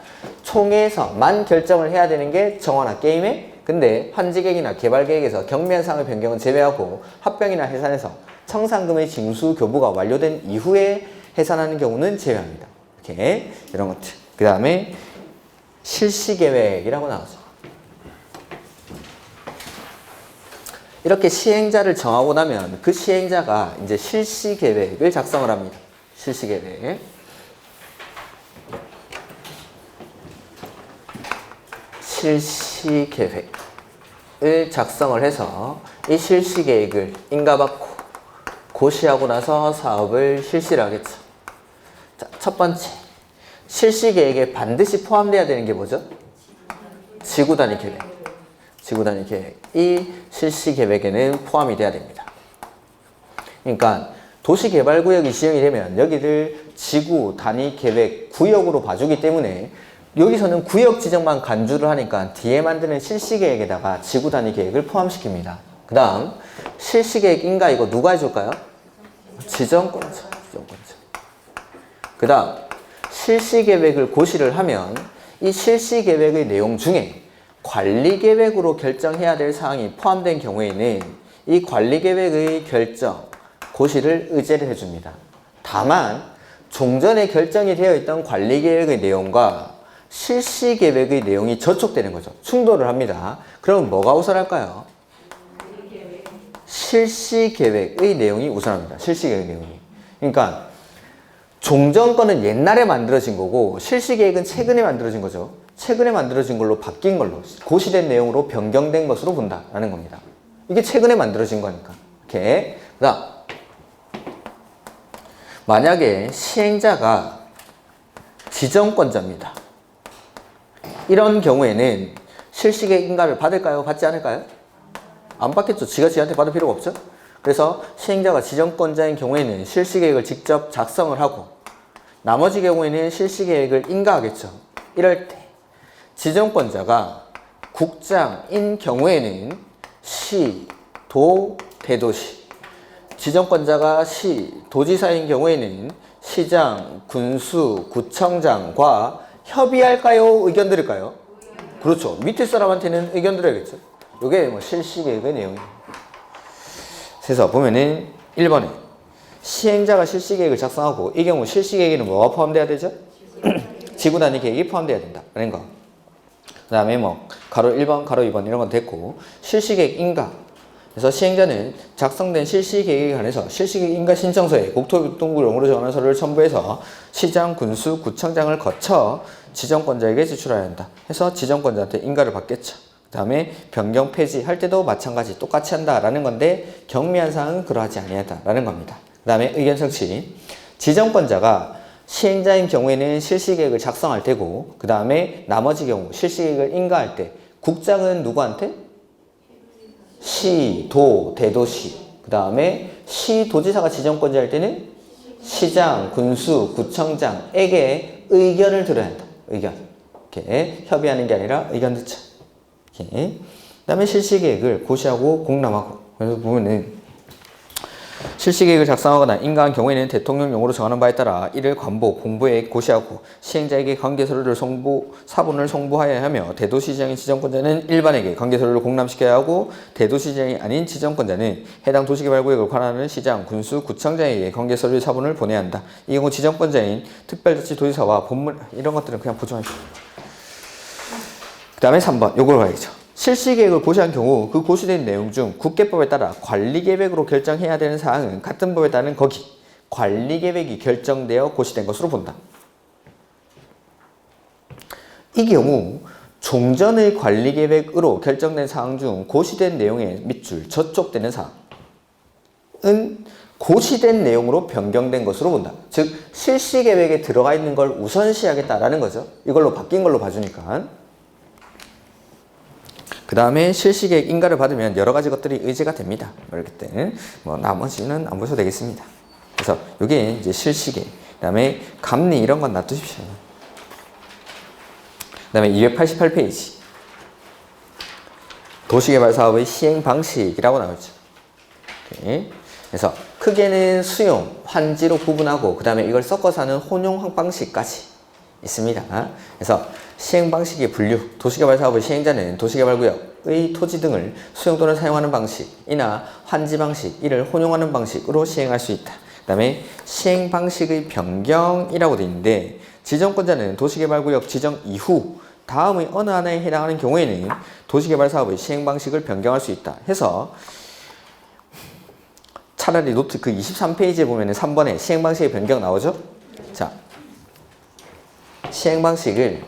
총회에서만 결정을 해야 되는 게 정화나 게임에, 근데 환지계획이나 개발계획에서 경미한 사항의 변경은 제외하고 합병이나 해산에서 청산금의 징수 교부가 완료된 이후에 해산하는 경우는 제외합니다. 이렇게 이런 것들. 그 다음에 실시계획이라고 나오죠. 이렇게 시행자를 정하고 나면 그 시행자가 이제 실시 계획을 작성을 합니다. 실시 계획. 실시 계획을 작성을 해서 이 실시 계획을 인가받고 고시하고 나서 사업을 실시를 하겠죠. 자, 첫 번째. 실시 계획에 반드시 포함되어야 되는 게 뭐죠? 지구 단위 계획. 지구 단위 계획이 실시 계획에는 포함이 돼야 됩니다. 그러니까 도시개발구역이 지정이 되면 여기를 지구 단위 계획 구역으로 봐주기 때문에 여기서는 구역 지정만 간주를 하니까 뒤에 만드는 실시 계획에다가 지구 단위 계획을 포함시킵니다. 그 다음 실시 계획 인가 이거 누가 해줄까요? 지정권자. 그 다음 실시 계획을 고시를 하면 이 실시 계획의 내용 중에 관리 계획으로 결정해야 될 사항이 포함된 경우에는 이 관리 계획의 결정, 고시를 의제를 해줍니다. 다만 종전에 결정이 되어 있던 관리 계획의 내용과 실시 계획의 내용이 저촉되는 거죠. 충돌을 합니다. 그럼 뭐가 우선할까요? 실시 계획의 내용이 우선합니다. 실시 계획 내용이. 그러니까 종전 거는 옛날에 만들어진 거고 실시 계획은 최근에 만들어진 거죠. 최근에 만들어진 걸로 바뀐 걸로 고시된 내용으로 변경된 것으로 본다라는 겁니다. 이게 최근에 만들어진 거니까. 이렇게. 그다음 만약에 시행자가 지정권자입니다. 이런 경우에는 실시 계획 인가를 받을까요? 받지 않을까요? 안 받겠죠. 지가 지한테 받을 필요가 없죠. 그래서 시행자가 지정권자인 경우에는 실시 계획을 직접 작성을 하고 나머지 경우에는 실시 계획을 인가하겠죠. 이럴 때 지정권자가 국장인 경우에는 시, 도, 대도시. 지정권자가 시, 도지사인 경우에는 시장, 군수, 구청장과 협의할까요? 의견 드릴까요? 그렇죠. 밑에 사람한테는 의견 드려야겠죠. 이게 뭐 실시 계획의 내용이에요. 그래서 보면은 1번에 시행자가 실시 계획을 작성하고 이 경우 실시 계획에는 뭐가 포함돼야 되죠? 지구 단위 계획이 포함돼야 된다라는 거. 그 다음에 뭐 가로 1번, 가로 2번 이런 건 됐고 실시 계획 인가. 그래서 시행자는 작성된 실시 계획에 관해서 실시 계획 인가 신청서에 국토교통부 용어로 정하는 서류를 첨부해서 시장, 군수, 구청장을 거쳐 지정권자에게 제출해야 한다. 해서 지정권자한테 인가를 받겠죠. 그 다음에 변경 폐지할 때도 마찬가지 똑같이 한다라는 건데 경미한 사항은 그러하지 아니하다라는 겁니다. 그 다음에 의견 성취. 지정권자가 시행자인 경우에는 실시 계획을 작성할 테고 그 다음에 나머지 경우 실시 계획을 인가할 때 국장은 누구한테? 시, 도, 대도시. 그 다음에 시, 도지사가 지정권자일 때는 시장, 군수, 구청장에게 의견을 들어야 한다. 의견. 이렇게 협의하는 게 아니라 의견 듣자. 이렇게. 그 다음에 실시 계획을 고시하고 공람하고. 그래서 보면은 실시 계획을 작성하거나 인가한 경우에는 대통령 용어로 정하는 바에 따라 이를 관보, 공보에 고시하고 시행자에게 관계서류를 사본을 송부하여야 하며 대도시장의 지정권자는 일반에게 관계서류를 공람시켜야 하고 대도시장이 아닌 지정권자는 해당 도시개발구역을 관할하는 시장, 군수, 구청장에게 관계서류 사본을 보내야 한다. 이 경우 지정권자인 특별자치도지사와 본문 이런 것들은 그냥 보지 마십시오. 그 다음에 3번 요걸 봐야죠. 실시 계획을 고시한 경우 그 고시된 내용 중 국계법에 따라 관리 계획으로 결정해야 되는 사항은 같은 법에 따른 거기 관리 계획이 결정되어 고시된 것으로 본다. 이 경우 종전의 관리 계획으로 결정된 사항 중 고시된 내용의 밑줄 저촉되는 사항은 고시된 내용으로 변경된 것으로 본다. 즉 실시 계획에 들어가 있는 걸 우선시하겠다라는 거죠. 이걸로 바뀐 걸로 봐주니까. 그 다음에 실시계획 인가를 받으면 여러 가지 것들이 의제가 됩니다. 그렇기 때문에 뭐 나머지는 안 보셔도 되겠습니다. 그래서 이게 이제 실시계획. 그 다음에 감리 이런 건 놔두십시오. 그 다음에 288페이지. 도시개발 사업의 시행 방식이라고 나오죠. 오케이. 그래서 크게는 수용, 환지로 구분하고 그 다음에 이걸 섞어서 하는 혼용 방식까지 있습니다. 그래서 시행 방식의 분류, 도시개발 사업의 시행자는 도시개발구역의 토지 등을 수용 또는 사용하는 방식이나 환지 방식, 이를 혼용하는 방식으로 시행할 수 있다. 그 다음에 시행 방식의 변경이라고 되어 있는데 지정권자는 도시개발구역 지정 이후 다음의 어느 하나에 해당하는 경우에는 도시개발 사업의 시행 방식을 변경할 수 있다. 해서 차라리 노트 그 23페이지에 보면은 3번에 시행 방식의 변경 나오죠? 자, 시행 방식을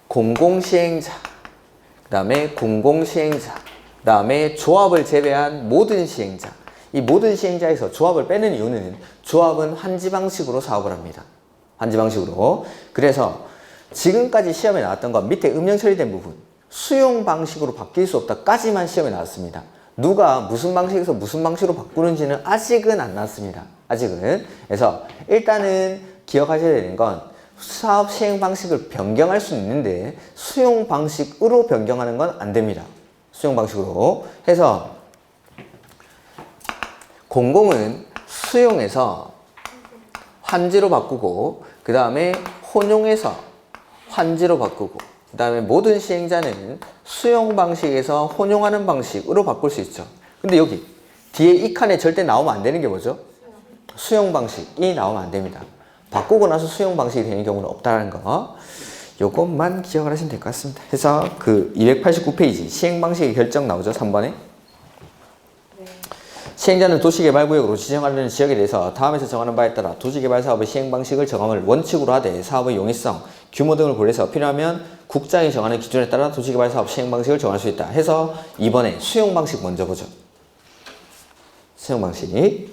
공공시행자, 그 다음에 공공시행자, 그 다음에 조합을 제외한 모든 시행자. 이 모든 시행자에서 조합을 빼는 이유는 조합은 환지 방식으로 사업을 합니다. 환지 방식으로. 그래서 지금까지 시험에 나왔던 건 밑에 음령 처리된 부분 수용 방식으로 바뀔 수 없다까지만 시험에 나왔습니다. 누가 무슨 방식에서 무슨 방식으로 바꾸는지는 아직은 안 나왔습니다. 아직은. 그래서 일단은 기억하셔야 되는 건 사업 시행 방식을 변경할 수 있는데 수용 방식으로 변경하는 건 안 됩니다. 수용 방식으로 해서 공공은 수용해서 환지로 바꾸고 그 다음에 혼용해서 환지로 바꾸고 그 다음에 모든 시행자는 수용 방식에서 혼용하는 방식으로 바꿀 수 있죠. 근데 여기 뒤에 이 칸에 절대 나오면 안 되는 게 뭐죠? 수용 방식이 나오면 안 됩니다. 바꾸고 나서 수용 방식이 되는 경우는 없다는 거. 요것만 기억을 하시면 될 것 같습니다. 그래서 그 289페이지 시행 방식의 결정 나오죠? 3번에. 시행자는 도시개발구역으로 지정하려는 지역에 대해서 다음에서 정하는 바에 따라 도시개발 사업의 시행 방식을 정함을 원칙으로 하되 사업의 용이성, 규모 등을 고려해서 필요하면 국장이 정하는 기준에 따라 도시개발 사업 시행 방식을 정할 수 있다. 해서 이번에 수용 방식 먼저 보죠. 수용 방식.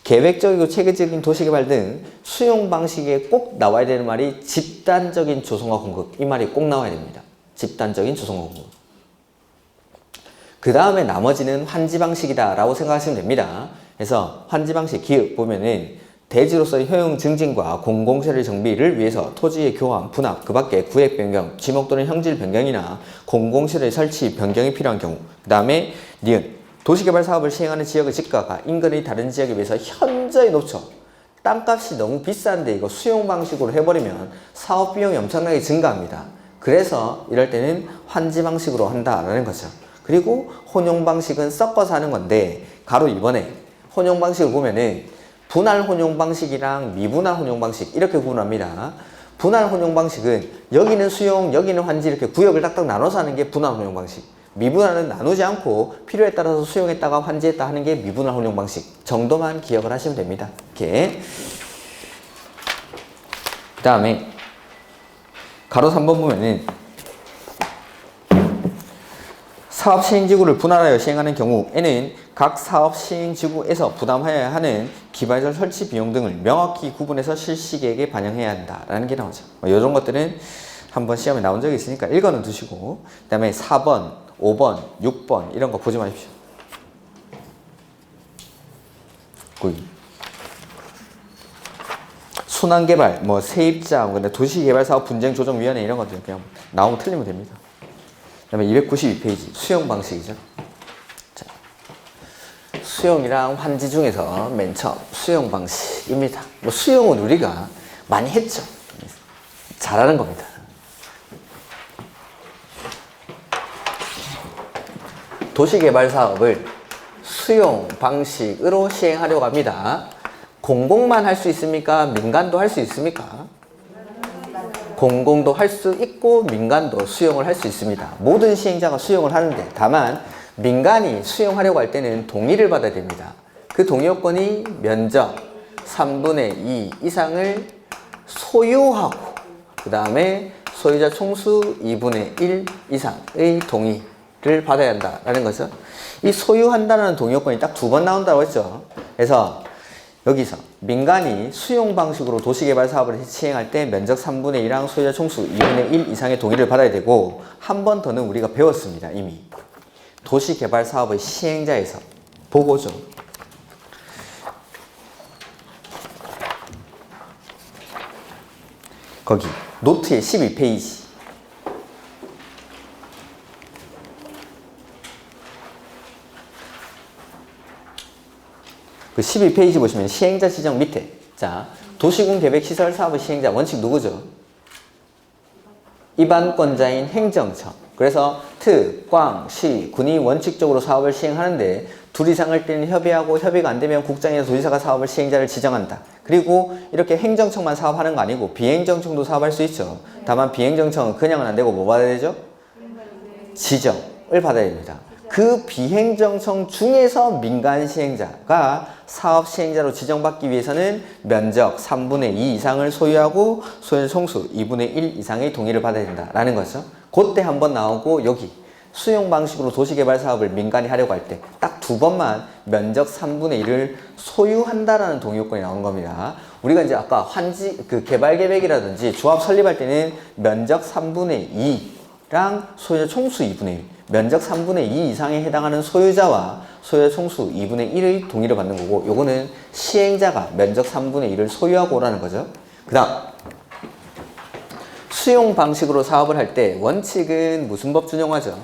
계획적이고 체계적인 도시개발 등 수용 방식에 꼭 나와야 되는 말이 집단적인 조성화 공급. 이 말이 꼭 나와야 됩니다. 집단적인 조성화 공급. 그 다음에 나머지는 환지 방식이다 라고 생각하시면 됩니다. 그래서 환지 방식 기획 보면은 대지로서의 효용 증진과 공공시설 정비를 위해서 토지의 교환, 분합, 그 밖에 구획 변경, 지목 또는 형질 변경이나 공공시설의 설치 변경이 필요한 경우. 그 다음에 니은 도시개발 사업을 시행하는 지역의 집가가 인근의 다른 지역에 비해서 현저히 높죠. 땅값이 너무 비싼데 이거 수용 방식으로 해버리면 사업 비용이 엄청나게 증가합니다. 그래서 이럴 때는 환지 방식으로 한다라는 거죠. 그리고 혼용 방식은 섞어서 하는 건데 가로 2번에 혼용 방식을 보면은 분할 혼용 방식이랑 미분할 혼용 방식 이렇게 구분합니다. 분할 혼용 방식은 여기는 수용, 여기는 환지 이렇게 구역을 딱딱 나눠서 하는 게 분할 혼용 방식. 미분할은 나누지 않고 필요에 따라서 수용했다가 환지했다 하는 게 미분할 혼용 방식 정도만 기억을 하시면 됩니다. 이렇게. 그 다음에 가로 3번 보면은 사업 시행지구를 분할하여 시행하는 경우에는 각 사업 시행지구에서 부담하여야 하는 기발설 설치 비용 등을 명확히 구분해서 실시계획에 반영해야 한다라는 게 나오죠. 이런 것들은 한번 시험에 나온 적이 있으니까 읽어는 두시고 그 다음에 4번, 5번, 6번 이런 거 보지 마십시오. 거기 순환개발, 뭐 세입자, 근데 도시개발사업 분쟁조정위원회 이런 것들 그냥 나오면 틀리면 됩니다. 그 다음에 292페이지 수용 방식이죠. 자, 수용이랑 환지 중에서 맨 처음 수용 방식입니다. 뭐 수용은 우리가 많이 했죠. 잘하는 겁니다. 도시개발 사업을 수용 방식으로 시행하려고 합니다. 공공만 할 수 있습니까? 민간도 할 수 있습니까? 공공도 할 수 있고 민간도 수용을 할 수 있습니다. 모든 시행자가 수용을 하는데 다만 민간이 수용하려고 할 때는 동의를 받아야 됩니다. 그 동의 요건이 면적 3분의 2 이상을 소유하고 그 다음에 소유자 총수 2분의 1 이상의 동의를 받아야 한다라는 거죠. 이 소유한다는 동의 요건이 딱 2번 나온다고 했죠. 그래서 여기서 민간이 수용 방식으로 도시개발 사업을 시행할 때 면적 3분의 1이랑 소유자 총수 2분의 1 이상의 동의를 받아야 되고 한 번 더는 우리가 배웠습니다. 이미 도시개발 사업의 시행자에서 보고죠. 거기 노트의 12페이지 그 12페이지 보시면 시행자 지정 밑에 자 도시군 계획 시설 사업의 시행자 원칙 누구죠? 입안권자인 행정청. 그래서 특, 광, 시, 군이 원칙적으로 사업을 시행하는데 둘 이상을 때는 협의하고 협의가 안 되면 국장이나 도지사가 사업을 시행자를 지정한다. 그리고 이렇게 행정청만 사업하는 거 아니고 비행정청도 사업할 수 있죠. 다만 비행정청은 그냥은 안 되고 뭐 받아야 되죠? 지정을 받아야 됩니다. 그 비행정청 중에서 민간 시행자가 사업 시행자로 지정받기 위해서는 면적 3분의 2 이상을 소유하고 소유자 총수 2분의 1 이상의 동의를 받아야 된다라는 거죠. 그때 한번 나오고 여기 수용 방식으로 도시개발 사업을 민간이 하려고 할 때 딱 두 번만 면적 3분의 1을 소유한다라는 동의 요건이 나온 겁니다. 우리가 이제 아까 개발 계획이라든지 조합 설립할 때는 면적 3분의 2랑 소유자 총수 2분의 1, 면적 3분의 2 이상에 해당하는 소유자와 소유자 총수 2분의 1의 동의를 받는 거고, 요거는 시행자가 면적 3분의 1을 소유하고 오라는 거죠. 그 다음 수용 방식으로 사업을 할 때 원칙은 무슨 법 준용하죠?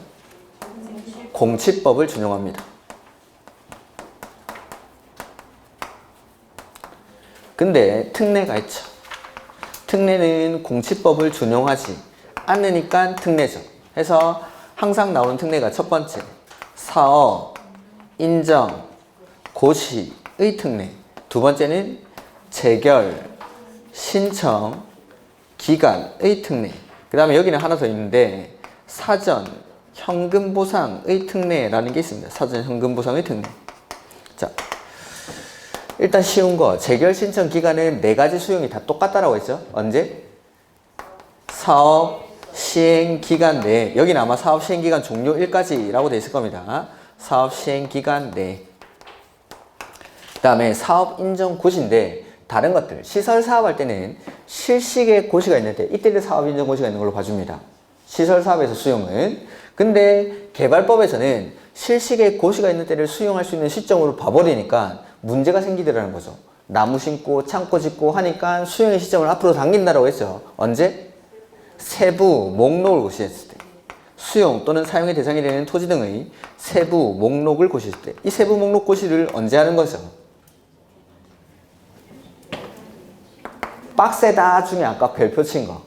공치법을 준용합니다. 근데 특례가 있죠. 특례는 공치법을 준용하지 않으니까 특례죠. 해서 항상 나오는 특례가 첫 번째, 사업, 인정, 고시의 특례. 두 번째는 재결, 신청, 기간의 특례. 그 다음에 여기는 하나 더 있는데 사전, 현금보상의 특례라는 게 있습니다. 사전, 현금보상의 특례. 자, 일단 쉬운 거, 재결 신청 기간은 네 가지 수용이 다 똑같다라고 했죠. 언제? 사업 시행 기간 내. 여기는 아마 사업 시행 기간 종료일까지라고 돼 있을 겁니다. 사업 시행 기간 내. 그 다음에 사업 인정 고시인데 다른 것들, 시설 사업할 때는 실시계 고시가 있는데 이때는 사업 인정 고시가 있는 걸로 봐줍니다. 시설 사업에서 수용은. 근데 개발법에서는 실시계 고시가 있는 때를 수용할 수 있는 시점으로 봐버리니까 문제가 생기더라는 거죠. 나무 심고 창고 짓고 하니까 수용의 시점을 앞으로 당긴다라고 했죠. 언제? 세부 목록을 고시했을 때. 수용 또는 사용의 대상이 되는 토지 등의 세부 목록을 고시했을 때. 이 세부 목록 고시를 언제 하는 거죠? 빡세다 중에 아까 별표 친 거.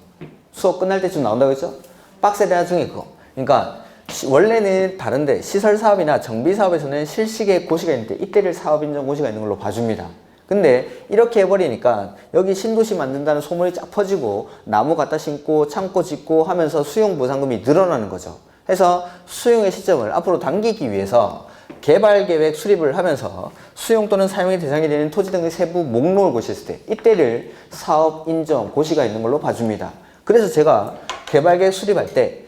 수업 끝날 때쯤 나온다고 했죠? 빡세다 중에 그거. 그러니까 원래는 다른데 시설 사업이나 정비 사업에서는 실시계 고시가 있는데 이때를 사업 인정 고시가 있는 걸로 봐줍니다. 근데 이렇게 해버리니까 여기 신도시 만든다는 소문이 쫙 퍼지고 나무 갖다 심고 창고 짓고 하면서 수용 보상금이 늘어나는 거죠. 해서 수용의 시점을 앞으로 당기기 위해서 개발계획 수립을 하면서 수용 또는 사용의 대상이 되는 토지 등의 세부 목록을 고시했을 때 이때를 사업 인정 고시가 있는 걸로 봐줍니다. 그래서 제가 개발계획 수립할 때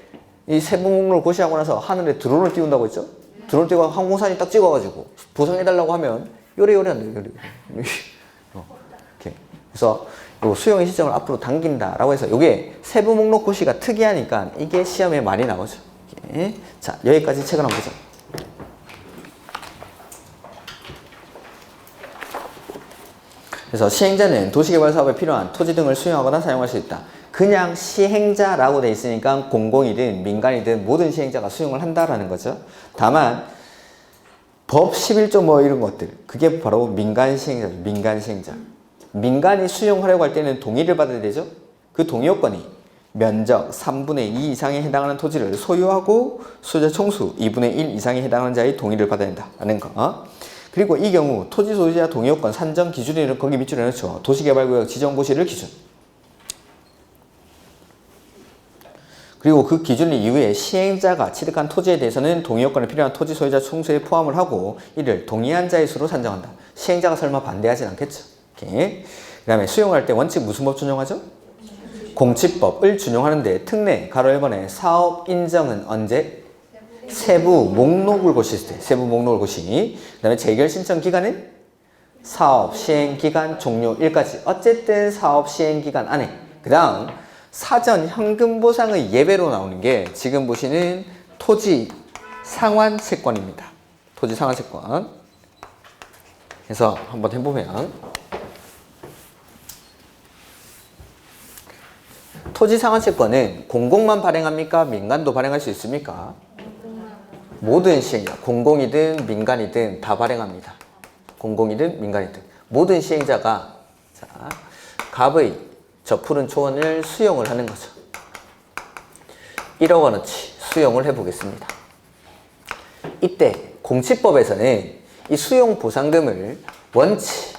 이 세부 목록을 고시하고 나서 하늘에 드론을 띄운다고 했죠? 드론 띄고 항공사진 딱 찍어가지고 보상해달라고 하면 요래요래 안 돼요. 이렇게. 그래서 요 수용의 시점을 앞으로 당긴다라고 해서 이게 세부 목록 고시가 특이하니까 이게 시험에 많이 나오죠. 이렇게. 자, 여기까지 책을 한번 보자. 그래서 시행자는 도시개발 사업에 필요한 토지 등을 수용하거나 사용할 수 있다. 그냥 시행자라고 돼 있으니까 공공이든 민간이든 모든 시행자가 수용을 한다라는 거죠. 다만 법 11조 뭐 이런 것들, 그게 바로 민간 시행자죠. 민간 시행자. 민간이 수용하려고 할 때는 동의를 받아야 되죠. 그 동의 요건이 면적 3분의 2 이상에 해당하는 토지를 소유하고 소유자 총수 2분의 1 이상에 해당하는 자의 동의를 받아야 된다는 거. 그리고 이 경우 토지 소유자 동의 요건 산정 기준을 거기 밑줄에 넣죠. 도시개발구역 지정고시를 기준. 그리고 그 기준 이후에 시행자가 취득한 토지에 대해서는 동의 요건에 필요한 토지 소유자 총수에 포함을 하고 이를 동의한 자의 수로 산정한다. 시행자가 설마 반대하진 않겠죠. 그 다음에 수용할 때 원칙 무슨 법 준용하죠? 공치법을 준용하는데 특례 가로 1번에 사업 인정은 언제? 세부 목록을 고시했을 때. 세부 목록을 고시. 그 다음에 재결 신청 기간은 사업 시행 기간 종료일까지. 어쨌든 사업 시행 기간 안에. 그 다음 사전 현금 보상의 예외로 나오는 게 지금 보시는 토지 상환 채권입니다. 토지 상환 채권. 그래서 한번 해보면 토지 상환 채권은 공공만 발행합니까? 민간도 발행할 수 있습니까? 모든 시행자, 공공이든 민간이든 다 발행합니다. 공공이든 민간이든 모든 시행자가 자, 갑의 저 푸른 초원을 수용을 하는 거죠. 1억 원어치 수용을 해보겠습니다. 이때 공치법에서는 이 수용 보상금을 원칙은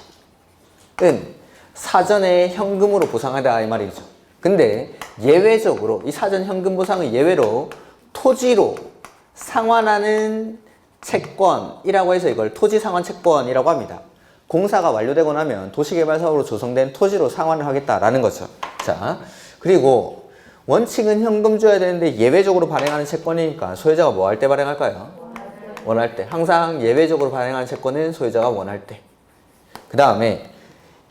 사전에 현금으로 보상하다 이 말이죠. 근데 예외적으로 이 사전 현금 보상의 예외로 토지로 상환하는 채권이라고 해서 이걸 토지 상환 채권이라고 합니다. 공사가 완료되고 나면 도시개발사업으로 조성된 토지로 상환을 하겠다라는 거죠. 자, 그리고 원칙은 현금 줘야 되는데 예외적으로 발행하는 채권이니까 소유자가 뭐 할 때 발행할까요? 원할 때. 항상 예외적으로 발행하는 채권은 소유자가 원할 때. 그 다음에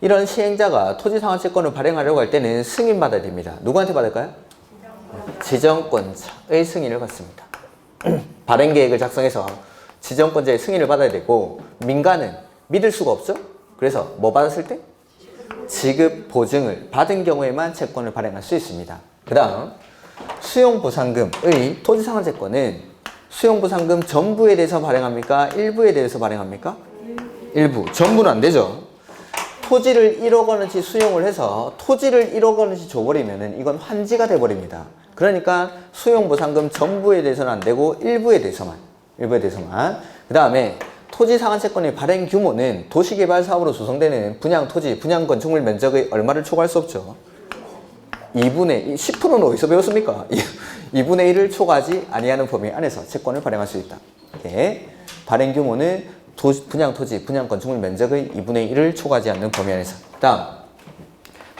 이런 시행자가 토지 상환 채권을 발행하려고 할 때는 승인받아야 됩니다. 누구한테 받을까요? 지정권자의 승인을 받습니다. 발행 계획을 작성해서 지정권자의 승인을 받아야 되고, 민간은 믿을 수가 없죠? 그래서 뭐 받았을 때? 지급 보증을 받은 경우에만 채권을 발행할 수 있습니다. 그 다음 수용보상금의 토지상환 채권은 수용보상금 전부에 대해서 발행합니까? 일부에 대해서 발행합니까? 일부. 전부는 안 되죠. 토지를 1억 원어치 수용을 해서 토지를 1억 원어치 줘버리면 이건 환지가 돼버립니다. 그러니까 수용보상금 전부에 대해서는 안 되고 일부에 대해서만. 그 다음에 토지상환 채권의 발행 규모는 도시개발 사업으로 조성되는 분양 토지, 분양 건축물 면적의 얼마를 초과할 수 없죠. 2분의 10%는 어디서 배웠습니까? 2분의 1을 초과하지 아니하는 범위 안에서 채권을 발행할 수 있다. 이렇게 발행 규모는 분양 토지, 분양 건축물 면적의 2분의 1을 초과하지 않는 범위 안에서. 다음,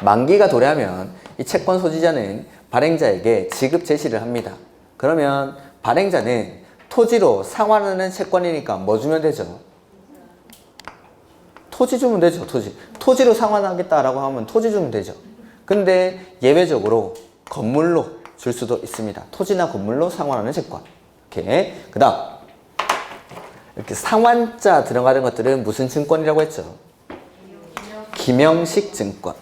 만기가 도래하면 이 채권 소지자는 발행자에게 지급 제시를 합니다. 그러면 발행자는 토지로 상환하는 채권이니까 뭐 주면 되죠? 토지 주면 되죠. 토지로 상환하겠다라고 하면 토지 주면 되죠. 근데 예외적으로 건물로 줄 수도 있습니다. 토지나 건물로 상환하는 채권. 이렇게. 그 다음, 이렇게 상환자 들어가는 것들은 무슨 증권이라고 했죠? 김영식 증권.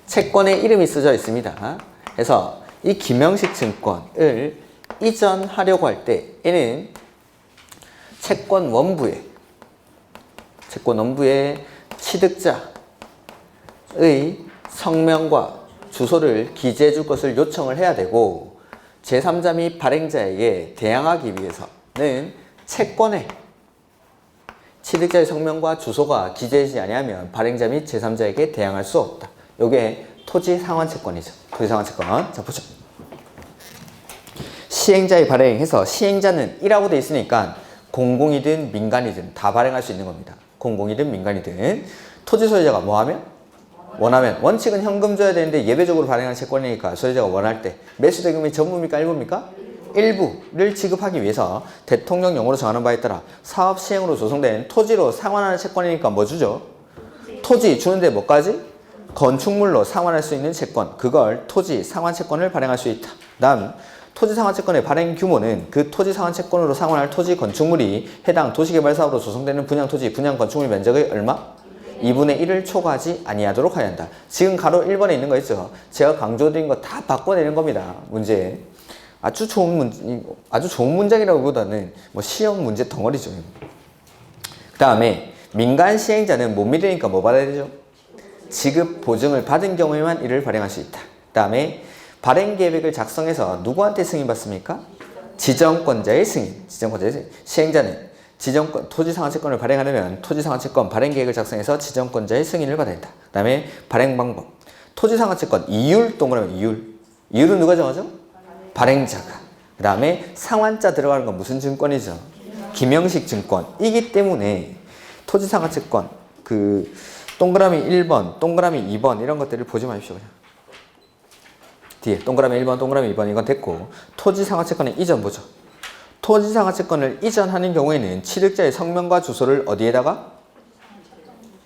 채권에 이름이 쓰여 있습니다. 그래서 이 김영식 증권을 이전하려고 할 때 얘는 채권 원부에 취득자의 성명과 주소를 기재해 줄 것을 요청을 해야 되고, 제3자 및 발행자에게 대항하기 위해서는 채권에 취득자의 성명과 주소가 기재되지 아니하면 발행자 및 제3자에게 대항할 수 없다. 이게 토지 상환 채권이죠. 토지 상환 채권. 자, 보죠. 시행자의 발행해서 시행자는 1라고 되어 있으니까 공공이든 민간이든 다 발행할 수 있는 겁니다. 공공이든 민간이든. 토지 소유자가 뭐 하면? 원하면. 원칙은 현금 줘야 되는데 예외적으로 발행한 채권이니까 소유자가 원할 때 매수 대금이 전부입니까? 일부입니까? 일부를 지급하기 위해서 대통령령으로 정하는 바에 따라 사업 시행으로 조성된 토지로 상환하는 채권이니까 뭐 주죠? 토지 주는데 뭐까지? 건축물로 상환할 수 있는 채권. 그걸 토지 상환 채권을 발행할 수 있다. 다음, 토지 상환 채권의 발행 규모는 그 토지 상환 채권으로 상환할 토지 건축물이 해당 도시개발사업으로 조성되는 분양 토지, 분양 건축물 면적의 얼마? 2분의 1을 초과하지 아니하도록 하여야 한다. 지금 가로 1번에 있는 거 있죠? 제가 강조드린 거 다 바꿔내는 겁니다. 문제. 아주 좋은 문장이라기보다는 뭐 시험 문제 덩어리죠. 그 다음에 민간 시행자는 못 믿으니까 뭐 받아야 되죠? 지급 보증을 받은 경우에만 이를 발행할 수 있다. 그 다음에 발행 계획을 작성해서 누구한테 승인받습니까? 지정권자의 승인. 시행자는 지정권, 토지상환채권을 발행하려면 토지상환채권 발행 계획을 작성해서 지정권자의 승인을 받아야 된다. 그 다음에 발행 방법. 토지상환채권 이율 동그라미 이율. 이율은 누가 정하죠? 발행자가. 그 다음에 상환자 들어가는 건 무슨 증권이죠? 김영식 증권이기 때문에 토지상환채권 그 동그라미 1번, 동그라미 2번 이런 것들을 보지 마십시오. 그냥. 뒤에 동그라미 1번, 동그라미 2번 이건 됐고, 토지상환채권의 이전 보죠. 토지상환채권을 이전하는 경우에는 취득자의 성명과 주소를 어디에다가?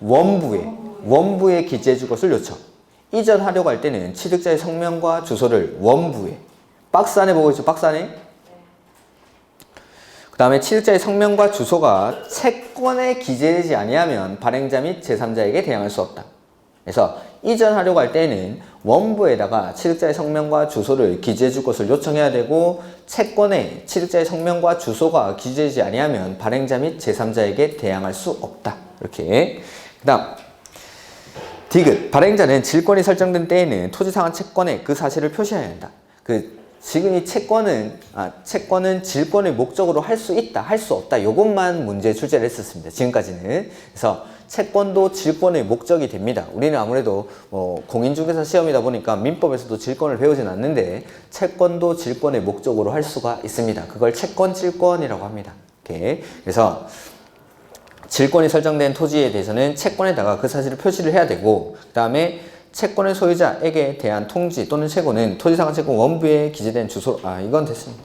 원부에 기재해 줄 것을 요청. 이전하려고 할 때는 취득자의 성명과 주소를 원부에, 박스 안에 보고 있죠? 박스 안에. 그 다음에 취득자의 성명과 주소가 채권에 기재되지 아니하면 발행자 및 제3자에게 대항할 수 없다. 그래서 이전하려고 할 때는 원부에다가 취득자의 성명과 주소를 기재해 줄 것을 요청해야 되고, 채권에 취득자의 성명과 주소가 기재되지 아니하면 발행자 및 제3자에게 대항할 수 없다. 이렇게. 그 다음 디귿. 발행자는 질권이 설정된 때에는 토지상환 채권에 그 사실을 표시해야 한다. 그 지금 이 채권은 질권의 목적으로 할 수 있다, 할 수 없다. 요것만 문제 출제를 했었습니다. 지금까지는. 그래서 채권도 질권의 목적이 됩니다. 우리는 아무래도 공인중개사 시험이다 보니까 민법에서도 질권을 배우진 않는데 채권도 질권의 목적으로 할 수가 있습니다. 그걸 채권 질권이라고 합니다. 이렇게. 그래서 질권이 설정된 토지에 대해서는 채권에다가 그 사실을 표시를 해야 되고, 그 다음에 채권의 소유자에게 대한 통지 또는 채권은 토지상한 채권 원부에 기재된 주소로, 이건 됐습니다.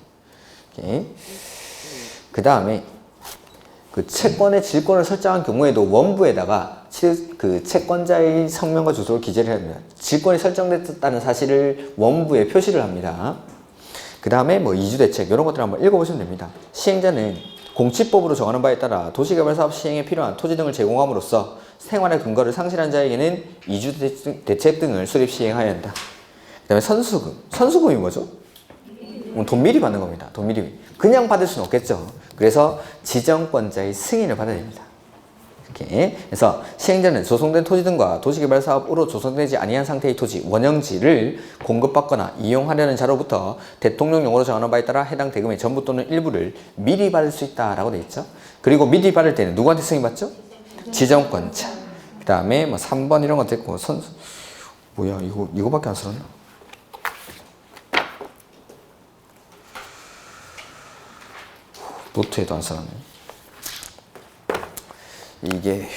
그 다음에 그 채권의 질권을 설정한 경우에도 원부에다가 그 채권자의 성명과 주소를 기재를 해야 됩니다. 질권이 설정됐다는 사실을 원부에 표시를 합니다. 그 다음에 뭐 이주대책 이런 것들 한번 읽어보시면 됩니다. 시행자는 공치법으로 정하는 바에 따라 도시개발사업 시행에 필요한 토지 등을 제공함으로써 생활의 근거를 상실한 자에게는 이주대책 등을 수립 시행하여야 한다. 그 다음에 선수금. 선수금이 뭐죠? 돈 미리 받는 겁니다. 돈 미리. 그냥 받을 수는 없겠죠. 그래서 지정권자의 승인을 받아야 됩니다. 이렇게. 그래서 시행자는 조성된 토지 등과 도시개발사업으로 조성되지 아니한 상태의 토지, 원형지를 공급받거나 이용하려는 자로부터 대통령령으로 정하는 바에 따라 해당 대금의 전부 또는 일부를 미리 받을 수 있다라고 되어 있죠. 그리고 미리 받을 때는 누구한테 승인받죠? 지정권자. 그 다음에 뭐 3번 이런 거 됐고, 뭐야, 이거밖에 안 써놨나? 노트에도 안 써놨네. 이게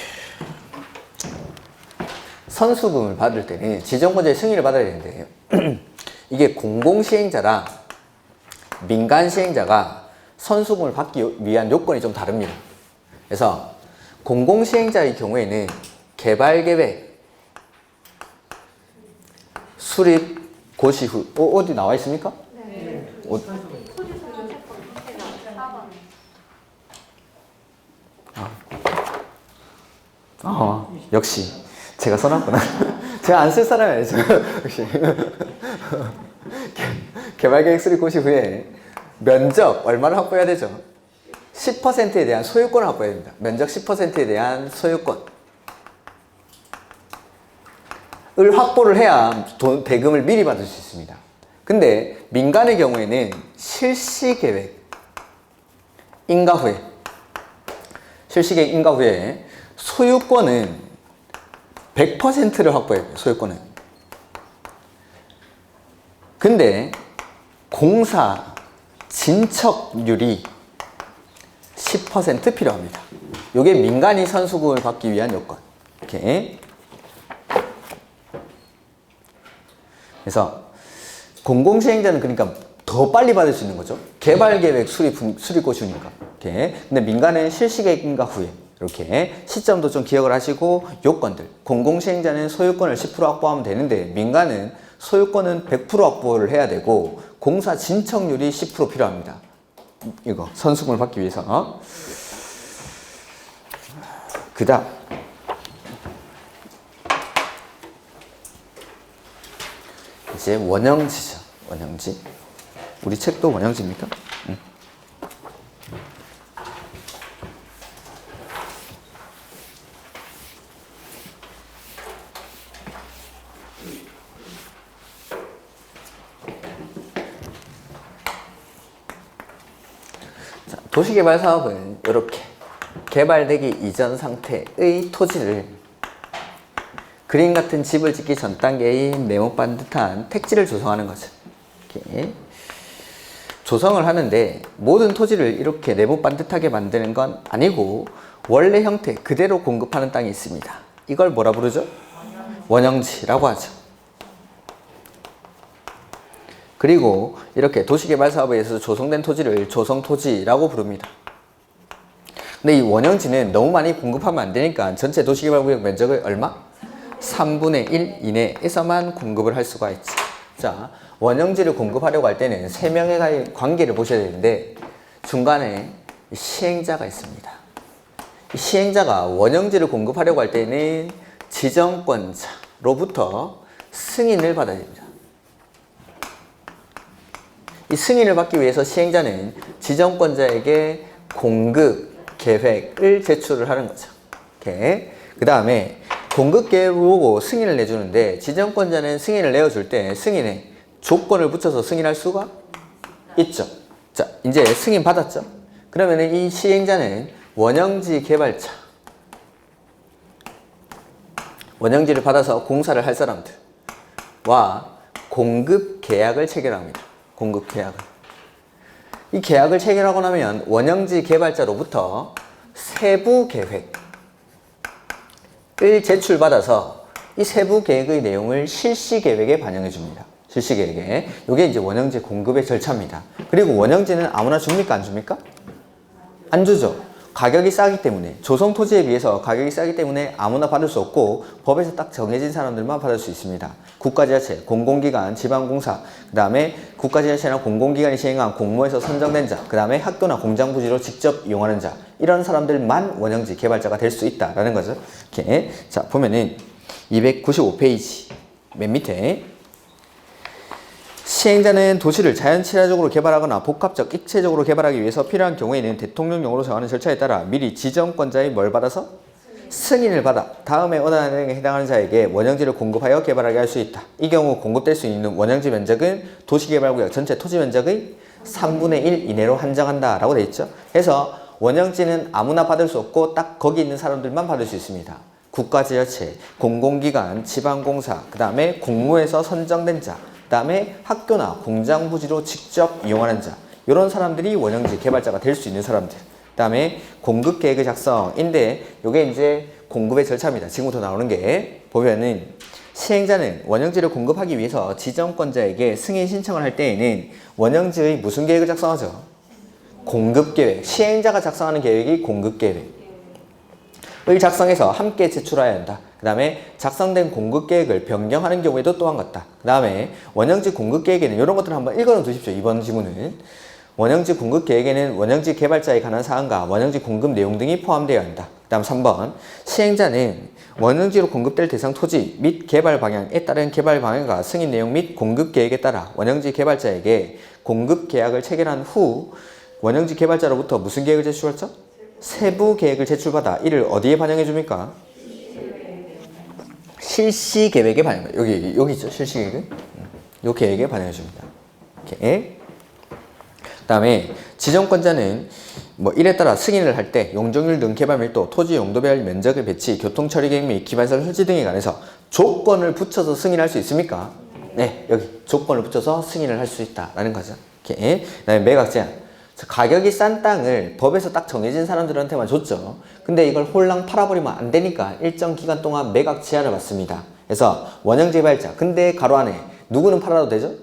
선수금을 받을 때는 지정권자의 승인을 받아야 되는데 이게 공공시행자랑 민간시행자가 선수금을 받기 위한 요건이 좀 다릅니다. 그래서 공공시행자의 경우에는 개발계획 수립 고시 후 어디 나와 있습니까? 네. 역시 제가 써놨구나. 제가 안 쓸 사람이 아니죠. 역시 개발계획 수립 고시 후에 면적 얼마를 확보해야 되죠? 10%에 대한 소유권을 확보해야 됩니다. 면적 10%에 대한 소유권 을 확보를 해야 대금을 미리 받을 수 있습니다. 근데 민간의 경우에는 실시계획 인가 후에 소유권은 100%를 확보해야 돼요. 소유권은. 근데 공사 진척률이 10% 필요합니다. 이게 민간이 선수금을 받기 위한 요건. 이렇게. 그래서 공공시행자는 그러니까 더 빨리 받을 수 있는 거죠. 개발계획 수립고시니까. 이렇게. 근데 민간은 실시계획 인가 후에. 이렇게 시점도 좀 기억을 하시고 요건들. 공공시행자는 소유권을 10% 확보하면 되는데 민간은 소유권은 100% 확보를 해야 되고 공사 진척률이 10% 필요합니다. 이거 선수금을 받기 위해서. 그 다음 이제 원형지죠. 원형지. 우리 책도 원형지입니까? 응. 자, 도시개발 사업은 이렇게 개발되기 이전 상태의 토지를 그림 같은 집을 짓기 전 단계인 네모 반듯한 택지를 조성하는 거죠. 이렇게 조성을 하는데 모든 토지를 이렇게 네모 반듯하게 만드는 건 아니고 원래 형태 그대로 공급하는 땅이 있습니다. 이걸 뭐라 부르죠? 원형지라고 하죠. 그리고 이렇게 도시개발 사업에 의해서 조성된 토지를 조성토지라고 부릅니다. 근데 이 원형지는 너무 많이 공급하면 안 되니까 전체 도시개발구역 면적의 얼마? 3분의 1 이내에서만 공급을 할 수가 있지. 자, 원형지를 공급하려고 할 때는 3명의 관계를 보셔야 되는데 중간에 시행자가 있습니다. 이 시행자가 원형지를 공급하려고 할 때는 지정권자로부터 승인을 받아야 됩니다. 이 승인을 받기 위해서 시행자는 지정권자에게 공급 계획을 제출을 하는 거죠. 이렇게. 그 다음에 공급 계획을 보고 승인을 내주는데 지정권자는 승인을 내어줄 때 승인에 조건을 붙여서 승인할 수가 있죠. 자, 이제 승인 받았죠. 그러면 이 시행자는 원형지 개발자, 원형지를 받아서 공사를 할 사람들과 공급 계약을 체결합니다. 공급 계약을. 이 계약을 체결하고 나면 원형지 개발자로부터 세부 계획을 제출받아서 이 세부 계획의 내용을 실시 계획에 반영해 줍니다. 실시 계획에. 이게 이제 원형지 공급의 절차입니다. 그리고 원형지는 아무나 줍니까? 안 줍니까? 안 주죠. 가격이 싸기 때문에, 조성 토지에 비해서 가격이 싸기 때문에 아무나 받을 수 없고 법에서 딱 정해진 사람들만 받을 수 있습니다. 국가지자체, 공공기관, 지방공사, 그 다음에 국가지자체나 공공기관이 시행한 공모에서 선정된 자, 그 다음에 학교나 공장 부지로 직접 이용하는 자, 이런 사람들만 원형지 개발자가 될 수 있다라는 거죠. 이렇게. 자, 보면은 295페이지 맨 밑에 시행자는 도시를 자연친화적으로 개발하거나 복합적 입체적으로 개발하기 위해서 필요한 경우에는 대통령령으로 정하는 절차에 따라 미리 지정권자의 뭘 받아서? 승인을 받아 다음에 어느 내용에 해당하는 자에게 원형지를 공급하여 개발하게 할 수 있다. 이 경우 공급될 수 있는 원형지 면적은 도시개발구역 전체 토지 면적의 3분의 1 이내로 한정한다 라고 되어 있죠. 그래서 원형지는 아무나 받을 수 없고 딱 거기 있는 사람들만 받을 수 있습니다. 국가지자체, 공공기관, 지방공사, 그 다음에 공모에서 선정된 자, 그 다음에 학교나 공장 부지로 직접 이용하는 자, 이런 사람들이 원형지 개발자가 될 수 있는 사람들. 그 다음에 공급계획의 작성인데 이게 이제 공급의 절차입니다. 지금부터 나오는 게 보면은 시행자는 원형지를 공급하기 위해서 지정권자에게 승인 신청을 할 때에는 원형지의 무슨 계획을 작성하죠? 공급계획. 시행자가 작성하는 계획이 공급계획. 을 작성해서 함께 제출해야 한다. 그 다음에 작성된 공급계획을 변경하는 경우에도 또한 같다. 그 다음에 원형지 공급계획에는 이런 것들을 한번 읽어 두십시오. 이번 지문은 원형지 공급계획에는 원형지 개발자에 관한 사항과 원형지 공급 내용 등이 포함되어야 한다. 그 다음 3번 시행자는 원형지로 공급될 대상 토지 및 개발 방향에 따른 개발 방향과 승인 내용 및 공급계획에 따라 원형지 개발자에게 공급계약을 체결한 후 원형지 개발자로부터 무슨 계획을 제출했죠? 세부 계획을 제출받아 이를 어디에 반영해 줍니까? 실시 계획에 반영. 여기 있죠. 실시 계획은 요 계획에 반영해 줍니다. 이렇게. 그다음에 지정권자는 뭐 이에 따라 승인을 할 때 용적률 등 개발 밀도, 토지 용도별 면적의 배치, 교통 처리 계획 및 기반시설 설치 등에 관해서 조건을 붙여서 승인할 수 있습니까? 네, 여기 조건을 붙여서 승인을 할 수 있다라는 거죠. 이렇게. 그다음에 매각 제한. 가격이 싼 땅을 법에서 딱 정해진 사람들한테만 줬죠. 근데 이걸 홀랑 팔아버리면 안 되니까 일정 기간 동안 매각 제한을 받습니다. 그래서 원형지 개발자. 근데 가로 안에 누구는 팔아도 되죠?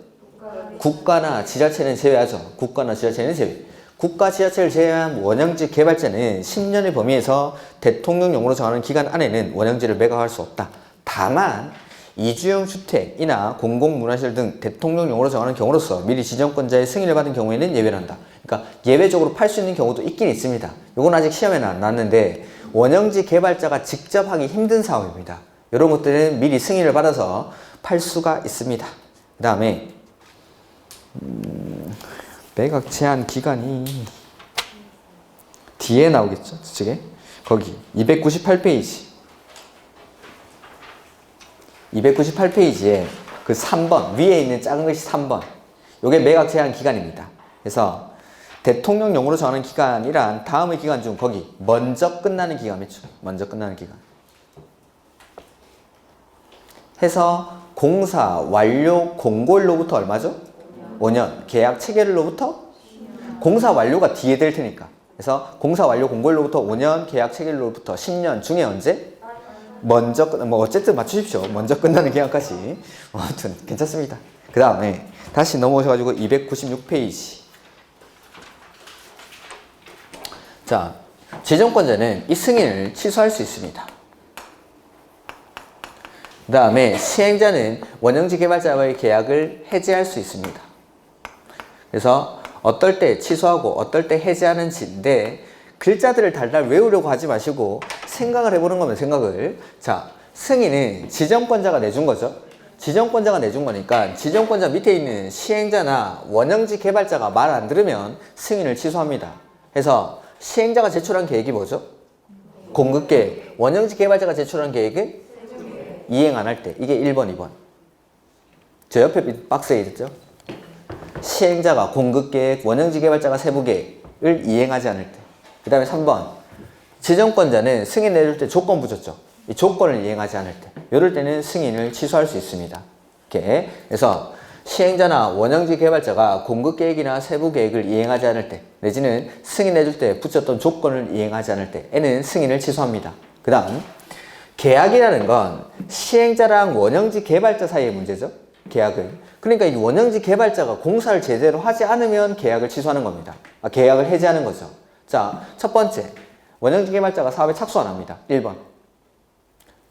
국가나 지자체는 제외하죠. 국가나 지자체는 제외. 국가 지자체를 제외한 원형지 개발자는 10년의 범위에서 대통령령으로 정하는 기간 안에는 원형지를 매각할 수 없다. 다만 이주형 주택이나 공공문화시설 등 대통령령으로 정하는 경우로서 미리 지정권자의 승인을 받은 경우에는 예외를 한다. 그러니까 예외적으로 팔 수 있는 경우도 있긴 있습니다. 이건 아직 시험에는 안 나왔는데 원형지 개발자가 직접 하기 힘든 사업입니다. 이런 것들은 미리 승인을 받아서 팔 수가 있습니다. 그 다음에 매각 제한 기간이 뒤에 나오겠죠? 저쪽에 거기 298페이지 298페이지에 그 3번 위에 있는 작은 글씨 3번 요게 매각 제한 기간입니다. 그래서 대통령령으로 정하는 기간이란 다음의 기간 중 거기 먼저 끝나는 기간 있죠. 먼저 끝나는 기간 해서 공사 완료 공고일로부터 얼마죠? 5년. 계약 체결일로부터 공사 완료가 뒤에 될 테니까. 그래서 공사 완료 공고일로부터 5년, 계약 체결일로부터 10년 중에 언제? 먼저 뭐 어쨌든 맞추십시오. 먼저 끝나는 기간까지. 아무튼 괜찮습니다. 그 다음에 다시 넘어오셔가지고 296페이지. 자, 지정권자는 이 승인을 취소할 수 있습니다. 그 다음에 시행자는 원형지 개발자와의 계약을 해지할 수 있습니다. 그래서 어떨 때 취소하고 어떨 때 해지하는지인데 글자들을 달달 외우려고 하지 마시고 생각을 해보는 거면 생각을. 자, 승인은 지정권자가 내준 거죠. 지정권자가 내준 거니까 지정권자 밑에 있는 시행자나 원형지 개발자가 말 안 들으면 승인을 취소합니다. 그래서 시행자가 제출한 계획이 뭐죠? 공급계획. 원형지 개발자가 제출한 계획은 이행 안 할 때. 이게 1번, 2번. 저 옆에 박스에 있죠? 시행자가 공급계획, 원형지 개발자가 세부계획을 이행하지 않을 때. 그 다음에 3번. 지정권자는 승인 내줄 때 조건부 줬죠. 이 조건을 이행하지 않을 때. 이럴 때는 승인을 취소할 수 있습니다. 이렇게. 그래서 시행자나 원형지 개발자가 공급계획이나 세부계획을 이행하지 않을 때, 내지는 승인 내줄 때 붙였던 조건을 이행하지 않을 때에는 승인을 취소합니다. 그 다음, 계약이라는 건 시행자랑 원형지 개발자 사이의 문제죠. 계약은. 그러니까 이 원형지 개발자가 공사를 제대로 하지 않으면 계약을 취소하는 겁니다. 계약을 해지하는 거죠. 자, 첫 번째, 원형지 개발자가 사업에 착수 안 합니다. 1번.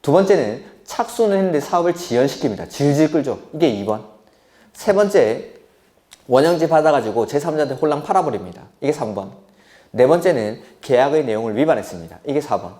두 번째는 착수는 했는데 사업을 지연시킵니다. 질질 끌죠. 이게 2번. 세 번째, 원형지 받아가지고 제3자한테 홀랑 팔아버립니다. 이게 3번. 네 번째는 계약의 내용을 위반했습니다. 이게 4번.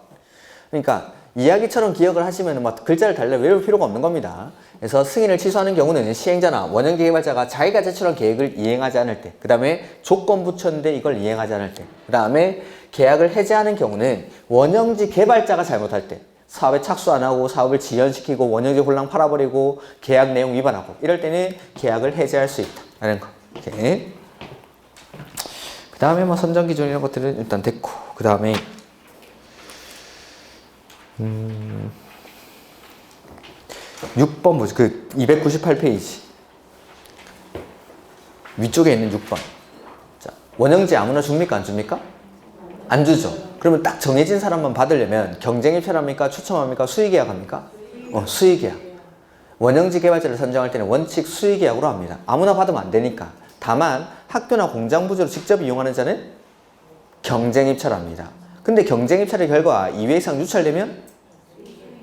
그러니까 이야기처럼 기억을 하시면 막 글자를 달려 외울 필요가 없는 겁니다. 그래서 승인을 취소하는 경우는 시행자나 원형지 개발자가 자기가 제출한 계획을 이행하지 않을 때, 그 다음에 조건 붙였는데 이걸 이행하지 않을 때, 그 다음에 계약을 해지하는 경우는 원형지 개발자가 잘못할 때, 사업에 착수 안 하고 사업을 지연시키고 원형지 홀랑 팔아버리고 계약 내용 위반하고 이럴 때는 계약을 해지할 수 있다라는 거. 이렇게. 그 다음에 뭐 선정 기준 이런 것들은 일단 됐고, 그 다음에 6번 뭐지? 그 298페이지 위쪽에 있는 6번. 자, 원형지 아무나 줍니까? 안 줍니까? 안 주죠. 그러면 딱 정해진 사람만 받으려면 경쟁입찰합니까? 추첨합니까? 수의계약합니까? 수의계약. 원형지 개발자를 선정할 때는 원칙 수의계약으로 합니다. 아무나 받으면 안 되니까. 다만 학교나 공장 부지로 직접 이용하는 자는 경쟁입찰합니다. 근데 경쟁입찰의 결과 2회 이상 유찰되면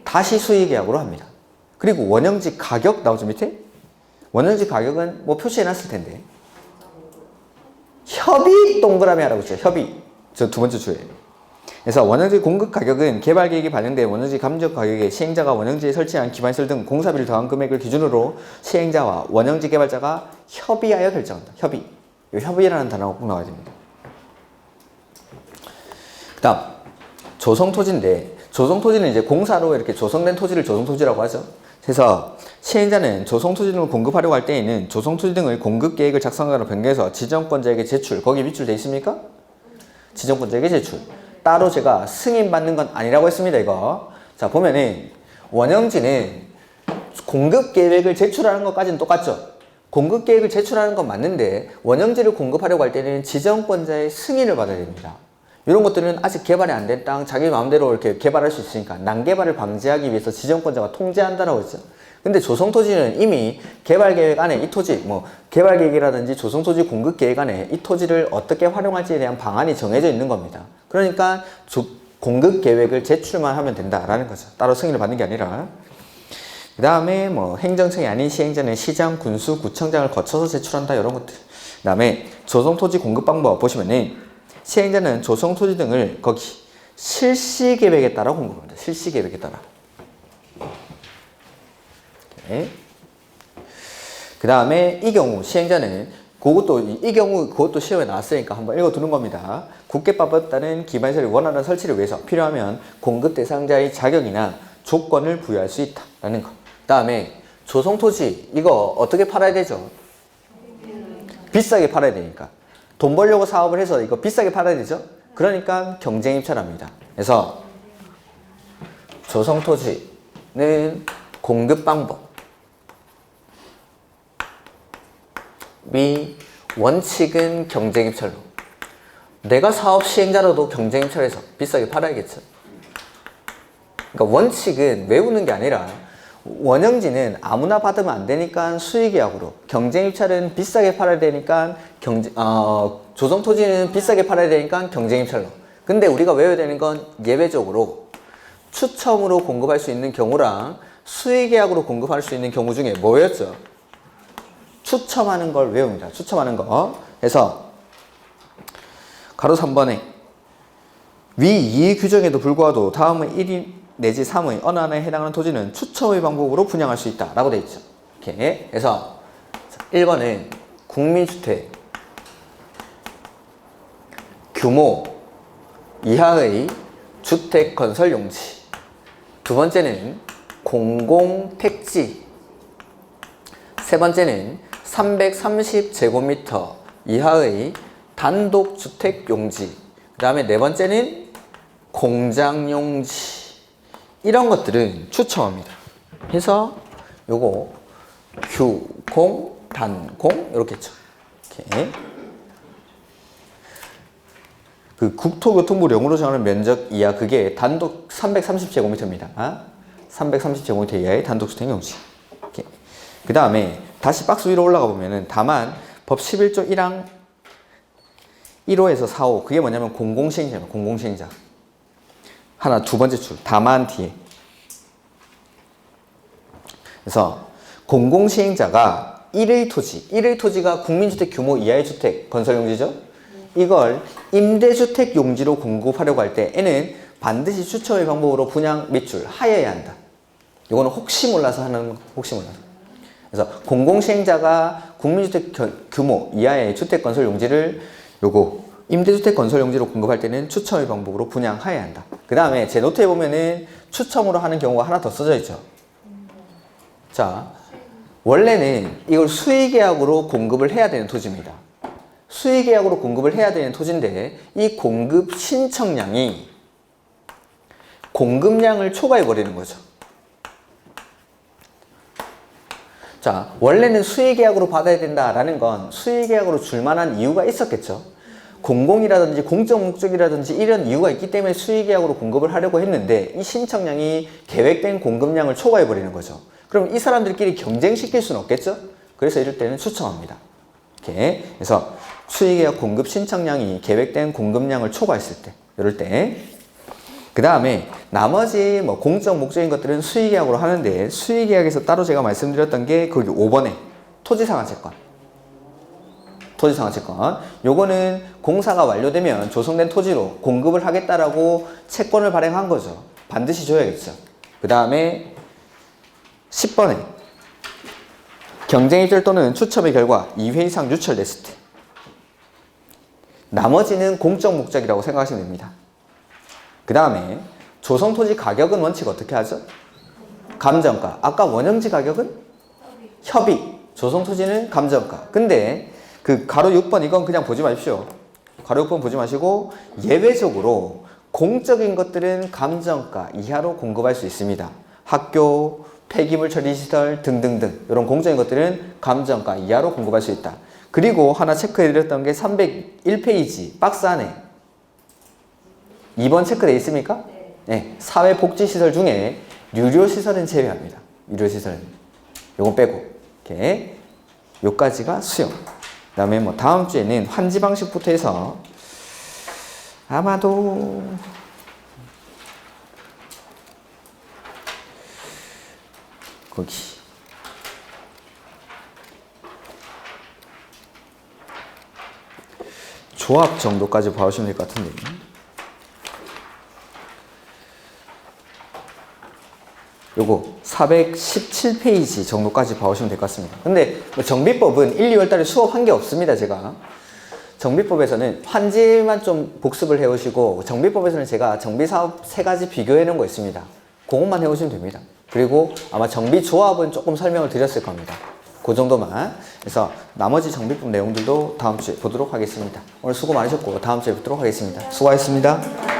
다시 수의계약으로 합니다. 그리고 원형지 가격 나오죠 밑에? 원형지 가격은 뭐 표시해놨을 텐데 협의 동그라미 하라고 했죠. 협의. 저 두 번째 주에. 그래서 원형지 공급 가격은 개발 계획이 반영된 원형지 감정 가격에 시행자가 원형지에 설치한 기반시설 등 공사비를 더한 금액을 기준으로 시행자와 원형지 개발자가 협의하여 결정한다. 협의. 이 협의라는 단어가 꼭 나와야 됩니다. 그 다음 조성토지인데, 조성토지는 이제 공사로 이렇게 조성된 토지를 조성토지라고 하죠. 그래서 시행자는 조성토지 등을 공급하려고 할 때에는 조성토지 등의 공급계획을 작성하거나 변경해서 지정권자에게 제출, 거기 밑줄 돼 있습니까? 지정권자에게 제출. 따로 제가 승인받는 건 아니라고 했습니다, 이거. 자, 보면은 원형지는 공급계획을 제출하는 것까지는 똑같죠. 공급계획을 제출하는 건 맞는데 원형지를 공급하려고 할 때는 지정권자의 승인을 받아야 됩니다. 이런 것들은 아직 개발이 안 된 땅 자기 마음대로 이렇게 개발할 수 있으니까 난개발을 방지하기 위해서 지정권자가 통제한다라고 했죠. 근데 조성토지는 이미 개발계획 안에 이 토지, 뭐 개발계획이라든지 조성토지 공급계획 안에 이 토지를 어떻게 활용할지에 대한 방안이 정해져 있는 겁니다. 그러니까 공급계획을 제출만 하면 된다라는 거죠. 따로 승인을 받는 게 아니라. 그 다음에 뭐 행정청이 아닌 시행자는 시장, 군수, 구청장을 거쳐서 제출한다 이런 것들. 그 다음에 조성토지 공급 방법 보시면은 시행자는 조성토지 등을 거기 실시계획에 따라 공급합니다. 실시계획에 따라. 그 다음에 이 경우 시행자는 그것도 시험에 나왔으니까 한번 읽어두는 겁니다. 국계법에 따른 기반시설의 원활한 설치를 위해서 필요하면 공급 대상자의 자격이나 조건을 부여할 수 있다라는 거. 그 다음에 조성토지 이거 어떻게 팔아야 되죠? 비싸게 팔아야 되니까. 돈 벌려고 사업을 해서 이거 비싸게 팔아야 되죠? 그러니까 경쟁입찰합니다. 그래서 조성토지는 공급 방법 원칙은 경쟁입찰로. 내가 사업 시행자라도 경쟁입찰해서 비싸게 팔아야겠죠. 그러니까 원칙은 외우는 게 아니라 원형지는 아무나 받으면 안 되니까 수의계약으로, 경쟁입찰은 비싸게 팔아야 되니까 조성토지는 비싸게 팔아야 되니까 경쟁입찰로. 근데 우리가 외워야 되는 건 예외적으로 추첨으로 공급할 수 있는 경우랑 수의계약으로 공급할 수 있는 경우 중에 뭐였죠? 추첨하는 걸 외웁니다. 추첨하는 거. 그래서 가로 3번에 위 이의 규정에도 불구하고 다음의 1인 내지 3의 어느 하나에 해당하는 토지는 추첨의 방법으로 분양할 수 있다 라고 되어 있죠. 이렇게. 그래서 1번은 국민주택 규모 이하의 주택 건설 용지, 두 번째는 공공택지, 세 번째는 330제곱미터 이하의 단독주택용지, 그 다음에 네 번째는 공장용지, 이런 것들은 추첨합니다. 해서 요거 규공, 단공 이렇게 했죠. 이렇게. 그 국토교통부령으로 정하는 면적 이하, 그게 단독 330제곱미터입니다. 330제곱미터 이하의 단독주택용지. 그 다음에 다시 박스 위로 올라가 보면은 다만 법 11조 1항 1호에서 4호, 그게 뭐냐면 공공시행자입니다. 공공시행자. 하나, 두 번째 줄, 다만 뒤에. 그래서 공공시행자가 1의 토지가 국민주택 규모 이하의 주택, 건설용지죠? 이걸 임대주택 용지로 공급하려고 할 때에는 반드시 추첨의 방법으로 분양 밑줄 하여야 한다. 이거는 혹시 몰라서 하는, 혹시 몰라서. 그래서 공공시행자가 국민주택 규모 이하의 주택 건설 용지를 요거 임대주택 건설 용지로 공급할 때는 추첨의 방법으로 분양하여야 한다. 그 다음에 제 노트에 보면은 추첨으로 하는 경우가 하나 더 써져 있죠. 자, 원래는 이걸 수의계약으로 공급을 해야 되는 토지입니다. 수의계약으로 공급을 해야 되는 토지인데 이 공급 신청량이 공급량을 초과해 버리는 거죠. 자, 원래는 수의계약으로 받아야 된다라는 건 수의계약으로 줄 만한 이유가 있었겠죠. 공공이라든지 공적 목적이라든지 이런 이유가 있기 때문에 수의계약으로 공급을 하려고 했는데 이 신청량이 계획된 공급량을 초과해 버리는 거죠. 그럼 이 사람들끼리 경쟁시킬 수는 없겠죠. 그래서 이럴 때는 추첨합니다. 이렇게. 그래서 수의계약 공급 신청량이 계획된 공급량을 초과했을 때, 이럴 때. 그 다음에 나머지 뭐 공적 목적인 것들은 수의계약으로 하는데, 수의계약에서 따로 제가 말씀드렸던 게 거기 5번에 토지상환채권. 토지상환채권. 요거는 공사가 완료되면 조성된 토지로 공급을 하겠다라고 채권을 발행한 거죠. 반드시 줘야겠죠. 그 다음에 10번에 경쟁입절 또는 추첨의 결과 2회 이상 유찰됐을 때. 나머지는 공적 목적이라고 생각하시면 됩니다. 그 다음에 조성토지 가격은 원칙 어떻게 하죠? 감정가. 아까 원형지 가격은? 협의. 조성토지는 감정가. 근데 그 가로 6번 이건 그냥 보지 마십시오. 가로 6번 보지 마시고 예외적으로 공적인 것들은 감정가 이하로 공급할 수 있습니다. 학교, 폐기물 처리시설 등등등 이런 공적인 것들은 감정가 이하로 공급할 수 있다. 그리고 하나 체크해드렸던 게 301페이지 박스 안에 2번 체크되어 있습니까? 네. 사회복지시설 중에 유료시설은 제외합니다. 유료시설은. 요건 빼고. 이렇게. 요까지가 수용. 그 다음에 뭐 다음 주에는 환지 방식부터 해서 아마도 거기 조합 정도까지 봐주시면 될 것 같은데, 요거 417페이지 정도까지 봐오시면 될 것 같습니다. 근데 정비법은 1, 2월 달에 수업한 게 없습니다. 제가 정비법에서는 환지만 좀 복습을 해오시고, 정비법에서는 제가 정비사업 3가지 비교해 놓은 거 있습니다. 그것만 해오시면 됩니다. 그리고 아마 정비조합은 조금 설명을 드렸을 겁니다. 그 정도만. 그래서 나머지 정비법 내용들도 다음 주에 보도록 하겠습니다. 오늘 수고 많으셨고 다음 주에 뵙도록 하겠습니다. 수고하셨습니다.